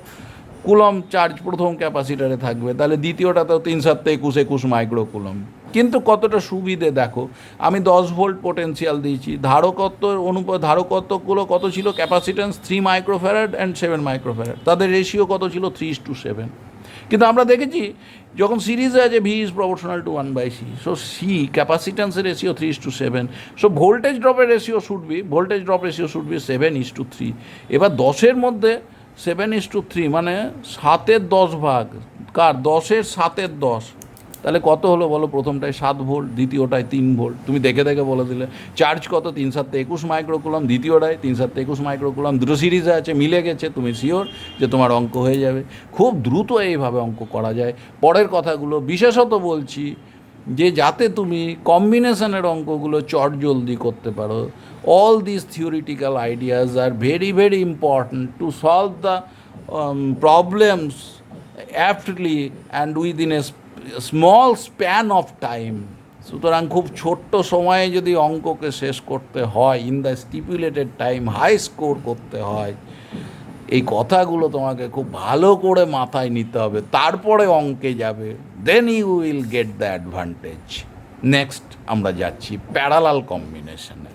কুলম চার্জ প্রথম ক্যাপাসিটারে থাকবে, তাহলে দ্বিতীয়টাতেও 3×7=21 মাইক্রো কুলম। কিন্তু কতটা সুবিধে দেখো, আমি 10 ভোল্ট পোটেনশিয়াল দিয়েছি, ধারকত্বগুলো কত ছিল? ক্যাপাসিট্যান্স 3 মাইক্রোফ্যারাড অ্যান্ড 7 মাইক্রোফ্যারাড, তাদের রেশিও কত ছিল? 3:7। কিন্তু আমরা দেখেছি যখন সিরিজে আছে V is proportional to 1/c, so C ক্যাপাসিট্যান্সের রেশিও 3:7, সো ভোল্টেজ ড্রপের রেশিও শুড বি 7:3। এবার 10-এর মধ্যে 7:3 মানে 7-এর 10 ভাগ, কার? 10-এর 7-এর 10, তাহলে কত হলো বলো? প্রথমটায় 7 ভোল্ট, দ্বিতীয়টায় 3 ভোল্ট। তুমি দেখে দেখে বলে দিলে চার্জ কত? 3×7=21 মাইক্রোকুলম, দ্বিতীয়টায় 3×7=21 মাইক্রোকুলম, দুটো সিরিজে আছে, মিলে গেছে, তুমি শিওর যে তোমার অঙ্ক হয়ে যাবে। খুব দ্রুত এইভাবে অঙ্ক করা যায়। পরের কথাগুলো বিশেষত বলছি যে যাতে তুমি কম্বিনেশনের অঙ্কগুলো চটজলদি করতে পারো। All this theoretical ideas are very very important to solve the problems aptly and within a small span of time. সুতরাং খুব ছোট্ট সময়ে যদি অঙ্ককে শেষ করতে হয়, in the stipulated time high score করতে হয়, এই কথাগুলো তোমাকে খুব ভালো করে মাথায় নিতে হবে, তারপরে অঙ্কে যাবে, then you will get the advantage. Next আমরা যাচ্ছি প্যারালাল কম্বিনেশনে।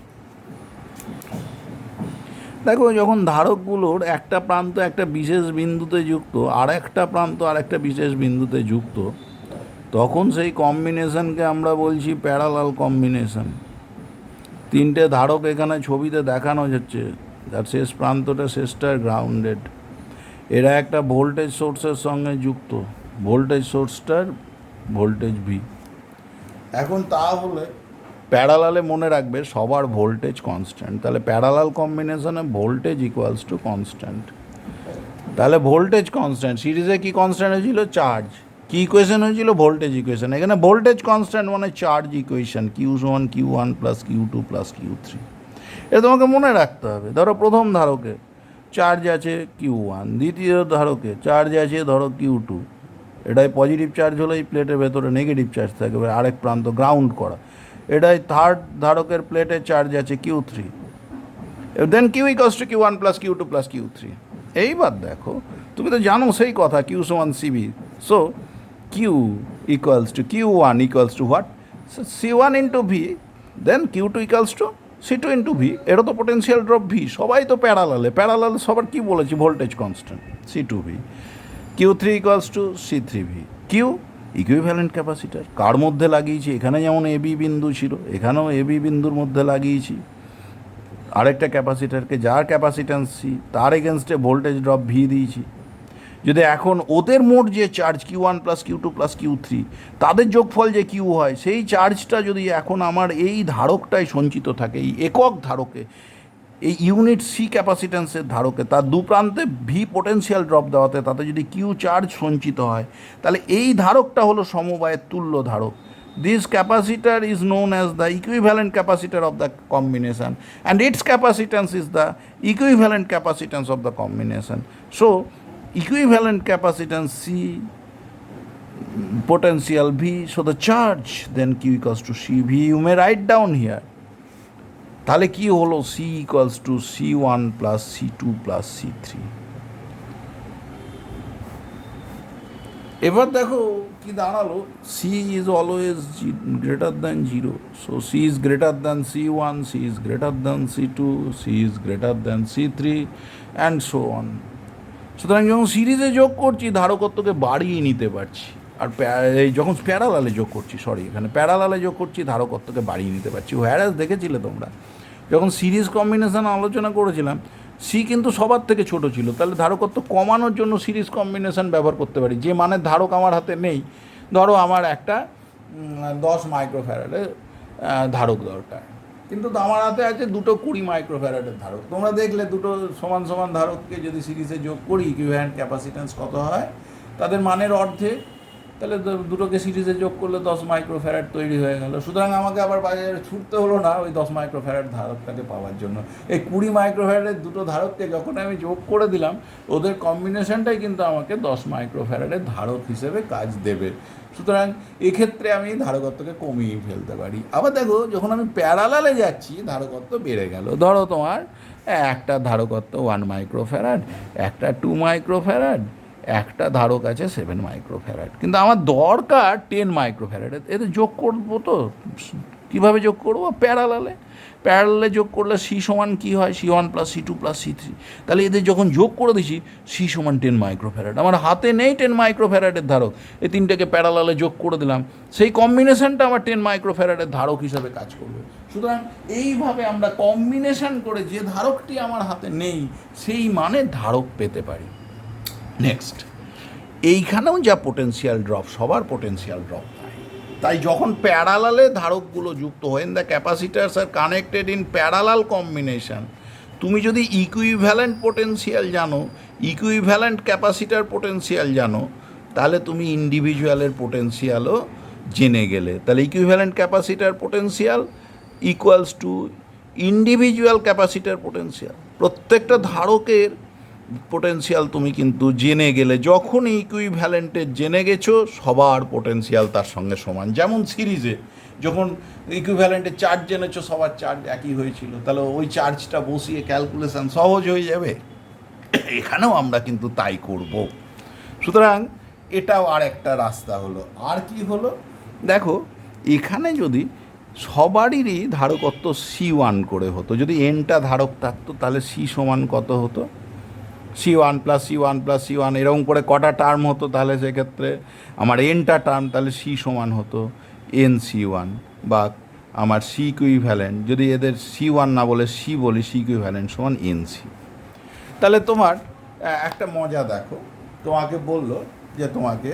দেখো, যখন ধারকগুলোর একটা প্রান্ত একটা বিশেষ বিন্দুতে যুক্ত, আর একটা প্রান্ত আর একটা বিশেষ বিন্দুতে যুক্ত, তখন সেই কম্বিনেশনকে আমরা বলছি প্যারালাল কম্বিনেশন। 3টে ধারক এখানে ছবিতে দেখানো হচ্ছে, যার শেষ প্রান্তটা শেষটার গ্রাউন্ডেড, এরা একটা ভোল্টেজ সোর্সের সঙ্গে যুক্ত, ভোল্টেজ সোর্সটার ভোল্টেজ ভি। এখন তাহলে প্যারালালে মনে রাখবে সবার ভোল্টেজ কনস্ট্যান্ট, তাহলে প্যারালাল কম্বিনেশনে ভোল্টেজ ইকুয়ালস টু কনস্ট্যান্ট। তাহলে ভোল্টেজ কনস্ট্যান্ট, সিরিজে কি কনস্ট্যান্ট হয়েছিল? চার্জ। কি ইকুয়েশন হয়েছিল? Voltage equation. এখানে ভোল্টেজ কনস্ট্যান্ট মানে charge equation, Q1 plus Q2 plus Q3। এটা তোমাকে মনে রাখতে হবে। ধরো প্রথম ধারকে চার্জ আছে Q1, দ্বিতীয় ধারকে চার্জ আছে ধরো Q2, এটাই পজিটিভ চার্জ হলে এই প্লেটের ভেতরে নেগেটিভ চার্জ থাকবে, আরেক প্রান্ত গ্রাউন্ড করা। এটাই থার্ড ধারকের প্লেটে চার্জ আছে Q3, then Q equals to Q1 plus Q2 plus Q3। এইবার দেখো, তুমি তো জানো সেই কথা, Q সমান CB, so Q equals to Q1 equals to what? C1 into V, then Q2 equals to C2 into V. এটা তো পোটেনশিয়াল ড্রপ ভি, সবাই তো প্যারালালে সবার কি বলেছি? Voltage constant C2V। Q3 equals to C3V। Q equivalent capacitor, কার মধ্যে লাগিয়েছি? এখানে যেমন AB বিন্দু ছিল, এখানেও AB বিন্দুর মধ্যে লাগিয়েছি আরেকটা ক্যাপাসিটারকে, যার ক্যাপাসিট্যান্স C, তার এগেনস্টে ভোল্টেজ ড্রপ ভি দিয়েছি। যদি এখন ওদের মোট যে charge Q1 plus Q2 plus Q3, তাদের যোগফল যে Q হয়, সেই চার্জটা যদি এখন আমার এই ধারকটায় সঞ্চিত থাকে, এই একক ধারকে, এই ইউনিট C ক্যাপাসিট্যান্সের ধারকে, তার দু প্রান্তে ভি পোটেনশিয়াল ড্রপ দেওয়াতে তাতে যদি Q চার্জ সঞ্চিত হয়, তাহলে এই ধারকটা হলো সমবায়ের তুল্য ধারক। This capacitor is known as the equivalent capacitor of the combination, and its capacitance is the equivalent capacitance of the combination. So, equivalent capacitance C, potential V, so the charge then Q equals to CV. You may write down here. তাহলে কি হলো? C equals to C1 plus C2 plus C3. এবার দেখো কি দাঁড়ালো, C is always greater than 0, so C is greater than C1, C is greater than C2, C is greater than C3 and so on. সুতরাং যখন সিরিজে যোগ করছি ধারকত্বকে বাড়িয়ে নিতে পারছি, আর এই যখন প্যারালালে যোগ করছি, এখানে প্যারালালে যোগ করছি ধারকত্বকে বাড়িয়ে নিতে পারছি। হ্যারাস দেখেছিলে তোমরা যখন সিরিজ কম্বিনেশন আলোচনা করেছিলাম, সি কিন্তু সবার থেকে ছোট ছিল, তাহলে ধারকত্ব কমানোর জন্য সিরিজ কম্বিনেশন ব্যবহার করতে পারি। যে মানের ধারক আমার হাতে নেই, ধরো আমার একটা 10 মাইক্রোফ্যারাডের ধারক দরকার, কিন্তু আমার হাতে আছে দুটো 20 মাইক্রোফ্যারাডের ধারক। তোমরা দেখলে দুটো সমান সমান ধারককে যদি সিরিজে যোগ করি, ইকুইভ্যালেন্ট ক্যাপাসিট্যান্স কত হয়? তাদের মানের অর্ধেক, তাহলে দুটোকে সিরিজে যোগ করলে 10 মাইক্রোফ্যারাড তৈরি হয়ে গেল। সুতরাং আমাকে আবার বাজারে ছুটতে হলো না ওই 10 মাইক্রোফ্যারাড ধারকটাকে পাওয়ার জন্য। এই 20 মাইক্রোফ্যারাডের দুটো ধারককে যখন আমি যোগ করে দিলাম, ওদের কম্বিনেশনটাই কিন্তু আমাকে 10 মাইক্রোফ্যারাডের ধারক হিসেবে কাজ দেবে। সুতরাং এক্ষেত্রে আমি ধারকত্বকে কমিয়ে ফেলতে পারি। আবার দেখো, যখন আমি প্যারালালে যাচ্ছি ধারকত্ব বেড়ে গেল। ধরো তোমার একটা ধারকত্ব 1 মাইক্রোফ্যারাড, একটা 2 মাইক্রোফ্যারাড, একটা ধারক আছে 7 মাইক্রোফ্যারাড, কিন্তু আমার দরকার 10 মাইক্রোফ্যারাড। এতে যোগ করবো তো কীভাবে যোগ করবো? প্যারালালে যোগ করলে সি সমান কী হয়? C1 + C2 + C3। তাহলে এদের যখন যোগ করে দিচ্ছি সি সমান 10 মাইক্রোফ্যারাড। আমার হাতে নেই 10 মাইক্রোফ্যারাডের ধারক, এই তিনটেকে প্যারালালে যোগ করে দিলাম, সেই কম্বিনেশনটা আমার 10 মাইক্রোফ্যারাডের ধারক হিসাবে কাজ করবে। সুতরাং এইভাবে আমরা কম্বিনেশন করে যে ধারকটি আমার হাতে নেই সেই মানে ধারক পেতে পারি। নেক্সট, এইখানেও যা পোটেনশিয়াল ড্রপ, সবার পোটেনশিয়াল ড্রপ, তাই যখন প্যারালালে ধারকগুলো যুক্ত হয়, the capacitors are connected in parallel combination, তুমি যদি ইকুইভ্যালেন্ট পোটেনশিয়াল জানো, ইকুইভ্যালেন্ট ক্যাপাসিটার পোটেনশিয়াল জানো, তাহলে তুমি ইন্ডিভিজুয়ালের পোটেনশিয়ালও জেনে গেলে। তাহলে equivalent capacitor potential equals to individual capacitor potential. প্রত্যেকটা ধারকের পোটেনশিয়াল তুমি কিন্তু জেনে গেলে। যখন ইকুইভ্যালেন্টের জেনে গেছো, সবার পোটেনশিয়াল তার সঙ্গে সমান। যেমন সিরিজে যখন ইকুইভ্যালেন্টের চার্জ জেনেছো, সবার চার্জ একই হয়েছিল, তাহলে ওই চার্জটা বসিয়ে ক্যালকুলেশন সহজ হয়ে যাবে। এখানেও আমরা কিন্তু তাই করব। সুতরাং এটাও আর একটা রাস্তা হলো। আর কি হলো দেখো, এখানে যদি সবারই ধারকত্ব C1 করে হতো, যদি এনটা ধারক থাকতো, তাহলে সি সমান কত হতো? C1 + C1 + C1, এরকম করে কটা টার্ম হতো? তাহলে সেক্ষেত্রে আমার এনটা টার্ম, তাহলে সি সমান হতো NC1, বা আমার সি ইকুইভ্যালেন্ট, যদি এদের C1 না বলে সি বলি, সি ইকুইভ্যালেন্ট সমান NC। তাহলে তোমার একটা মজা দেখো, তোমাকে বললো যে তোমাকে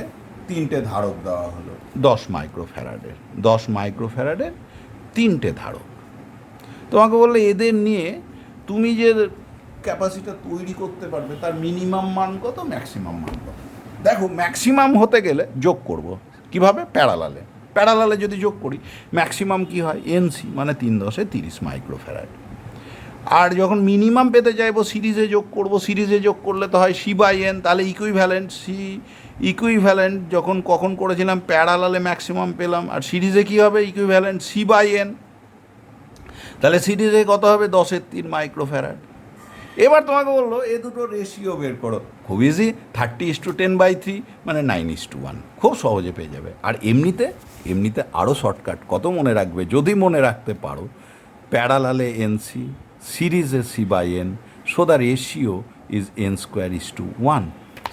তিনটে ধারক দেওয়া হলো 10 মাইক্রোফ্যারাডের, 10 মাইক্রোফ্যারাডের তিনটে ধারক। তোমাকে বললো এদের নিয়ে তুমি যে ক্যাপাসিটার তৈরি করতে পারবে তার মিনিমাম মান কত, ম্যাক্সিমাম মান কত। দেখো, ম্যাক্সিমাম হতে গেলে যোগ করব কিভাবে? প্যারালালে যদি যোগ করি, ম্যাক্সিমাম কি হয়? NC, মানে 3 × 10 = 30 মাইক্রোফ্যারাড। আর যখন মিনিমাম পেতে চাইবো, সিরিজে যোগ করব, সিরিজে যোগ করলে তো হয় C/N, তাহলে ইকুইভ্যালেন্ট যখন কখন করেছিলাম, প্যারালালে ম্যাক্সিমাম পেলাম, আর সিরিজে কী হবে? ইকুইভ্যালেন্ট C/N, তাহলে সিরিজে কত হবে? 10^3 মাইক্রোফ্যারাড। এবার তোমাকে বললো এ দুটো রেশিও বের করো। খুব ইজি, 30:10/3 মানে 9:1, খুব সহজে পেয়ে যাবে। আর এমনিতে আরও শর্টকাট, কত মনে রাখবে যদি মনে রাখতে পারো। প্যারালালে NC, সিরিজে C/N, so the ratio is n²:1।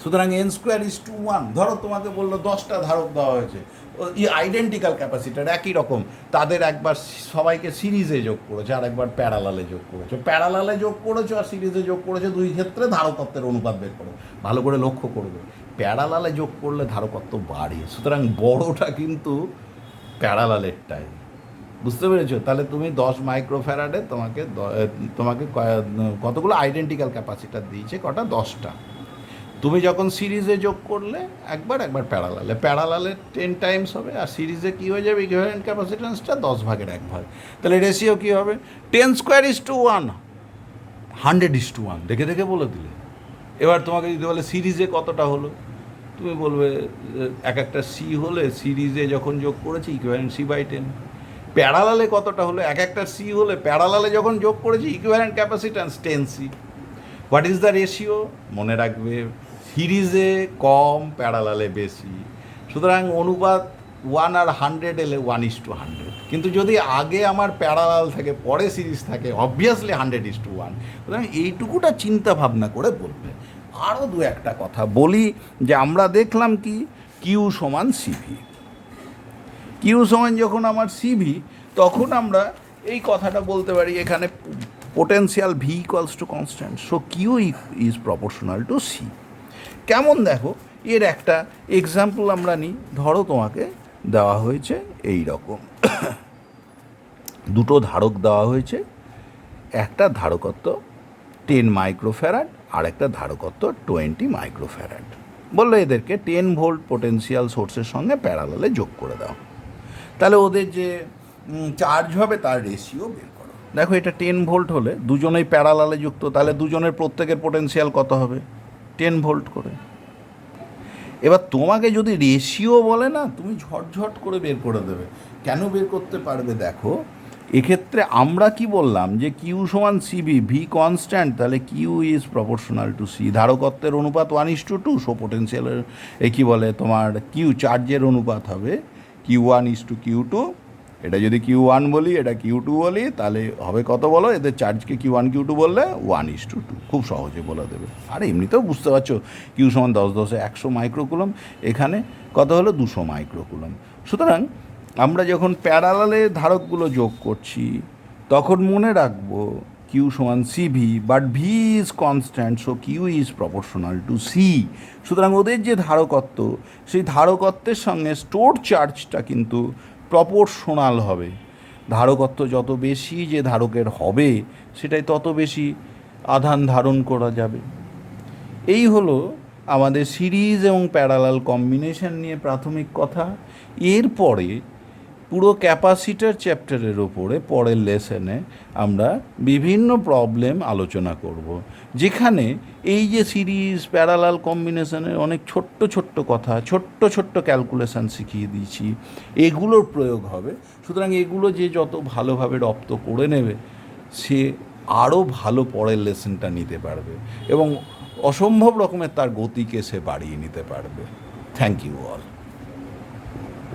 সুতরাং n²:1। ধরো তোমাকে বললো 10টা ধারক দেওয়া হয়েছে, আইডেন্টিক্যাল ক্যাপাসিটার, একই রকম, তাদের একবার সবাইকে সিরিজে যোগ করেছো আর একবার প্যারালালে যোগ করেছো। প্যারালালে যোগ করেছো আর সিরিজে যোগ করেছো, দুই ক্ষেত্রে ধারকত্বের অনুপাত বের করো। ভালো করে লক্ষ্য করবে, প্যারালালে যোগ করলে ধারকত্ব বাড়ে। সুতরাং বড়টা কিন্তু প্যারালালেরটাই। বুঝতে পেরেছো? তাহলে তুমি 10 মাইক্রোফ্যারাডে তোমাকে কতগুলো আইডেন্টিক্যাল ক্যাপাসিটার দিয়েছে? কটা? 10টা। তুমি যখন সিরিজে যোগ করলে একবার প্যারালালে 10 টাইমস হবে, আর সিরিজে কী হয়ে যাবে? ইকুইভ্যালেন্ট ক্যাপাসিট্যান্সটা 10/1। তাহলে রেশিও কী হবে? 10² 100:1। দেখে বলে দিলে। এবার তোমাকে যদি বলে সিরিজে কতটা হলো, তুমি বলবে এক একটা সি হলে সিরিজে যখন যোগ করেছি ইকুইভ্যালেন্ট C/10। প্যারালালে কতটা হলো? এক একটা সি হলে প্যারালালে যখন যোগ করেছি equivalent capacitance 10C। What is the ratio? মনে রাখবে, সিরিজে কম, প্যারালালে বেশি। সুতরাং অনুপাত 1 আর 100 এলে 1:100। কিন্তু যদি আগে আমার প্যারালাল থাকে, পরে সিরিজ থাকে, অবভিয়াসলি 100:1। সুতরাং এইটুকুটা চিন্তা ভাবনা করে বলবে। আরও দু একটা কথা বলি, যে আমরা দেখলাম কি কিউ সমান সিভি। কিউ সমান যখন আমার সিভি, তখন আমরা এই কথাটা বলতে পারি, এখানে potential V = constant, so Q is proportional to C. কেমন দেখো, এর একটা এক্সাম্পল আমরা নিই। ধরো তোমাকে দেওয়া হয়েছে এই রকম দুটো ধারক দেওয়া হয়েছে, একটা ধারকত্ব 10 মাইক্রোফ্যারাড আর একটা ধারকত্ব 20 মাইক্রোফ্যারাড। বললো এদেরকে 10 ভোল্ট পোটেনশিয়াল সোর্সের সঙ্গে প্যারালালে যোগ করে দাও, তাহলে ওদের যে চার্জ হবে তার রেশিও বের করো। দেখো এটা 10 ভোল্ট হলে দুজনেই প্যারালালে যুক্ত, তাহলে দুজনের প্রত্যেকের পোটেনশিয়াল কত হবে? 10 ভোল্ট করে। এবার তোমাকে যদি রেশিও বলে না, তুমি ঝটঝট করে বের করে দেবে। কেন বের করতে পারবে? দেখো এক্ষেত্রে আমরা কি বললাম যে কিউ সমান সিবি, ভি কনস্ট্যান্ট, তাহলে Q is proportional to C. ধারকত্বের অনুপাত 1:2, সো পোটেনশিয়ালের কী বলে তোমার কিউ চার্জের অনুপাত হবে Q1:Q2। এটা যদি Q1 বলি, এটা Q2 বলি, তাহলে হবে কত বলো? এদের চার্জকে Q1 Q2 বললে 1:2, খুব সহজে বলে দেবে। আর এমনিতেও বুঝতে পারছো কিউ সমান 10 × 100 মাইক্রোকুলম, এখানে কত হলো? 200 মাইক্রোকুলম। সুতরাং আমরা যখন প্যারালালে ধারকগুলো যোগ করছি তখন মনে রাখবো কিউ সমান CV, but V is constant, so Q is proportional to C. সুতরাং ওদের যে ধারকত্ব, সেই ধারকত্বের সঙ্গে স্টোর চার্জটা কিন্তু প্রপোর্শনাল হবে। ধারকত্ব যত বেশি যে ধারকের হবে, সেটাই তত বেশি আধান ধারণ করা যাবে। এই হলো আমাদের সিরিজ এবং প্যারালাল কম্বিনেশন নিয়ে প্রাথমিক কথা। এরপরে পুরো ক্যাপাসিটার চ্যাপ্টারের ওপরে পরের লেসনে আমরা বিভিন্ন প্রবলেম আলোচনা করব, যেখানে এই যে সিরিজ প্যারালাল কম্বিনেশনের অনেক ছোট্ট ছোট্ট কথা, ছোট্ট ছোট্ট ক্যালকুলেশান শিখিয়ে দিয়েছি, এগুলোর প্রয়োগ হবে। সুতরাং এগুলো যে যত ভালোভাবে রপ্ত করে নেবে, সে আরও ভালো পরের লেসনটা নিতে পারবে এবং অসম্ভব রকমের তার গতিকে সে বাড়িয়ে নিতে পারবে। Thank you all.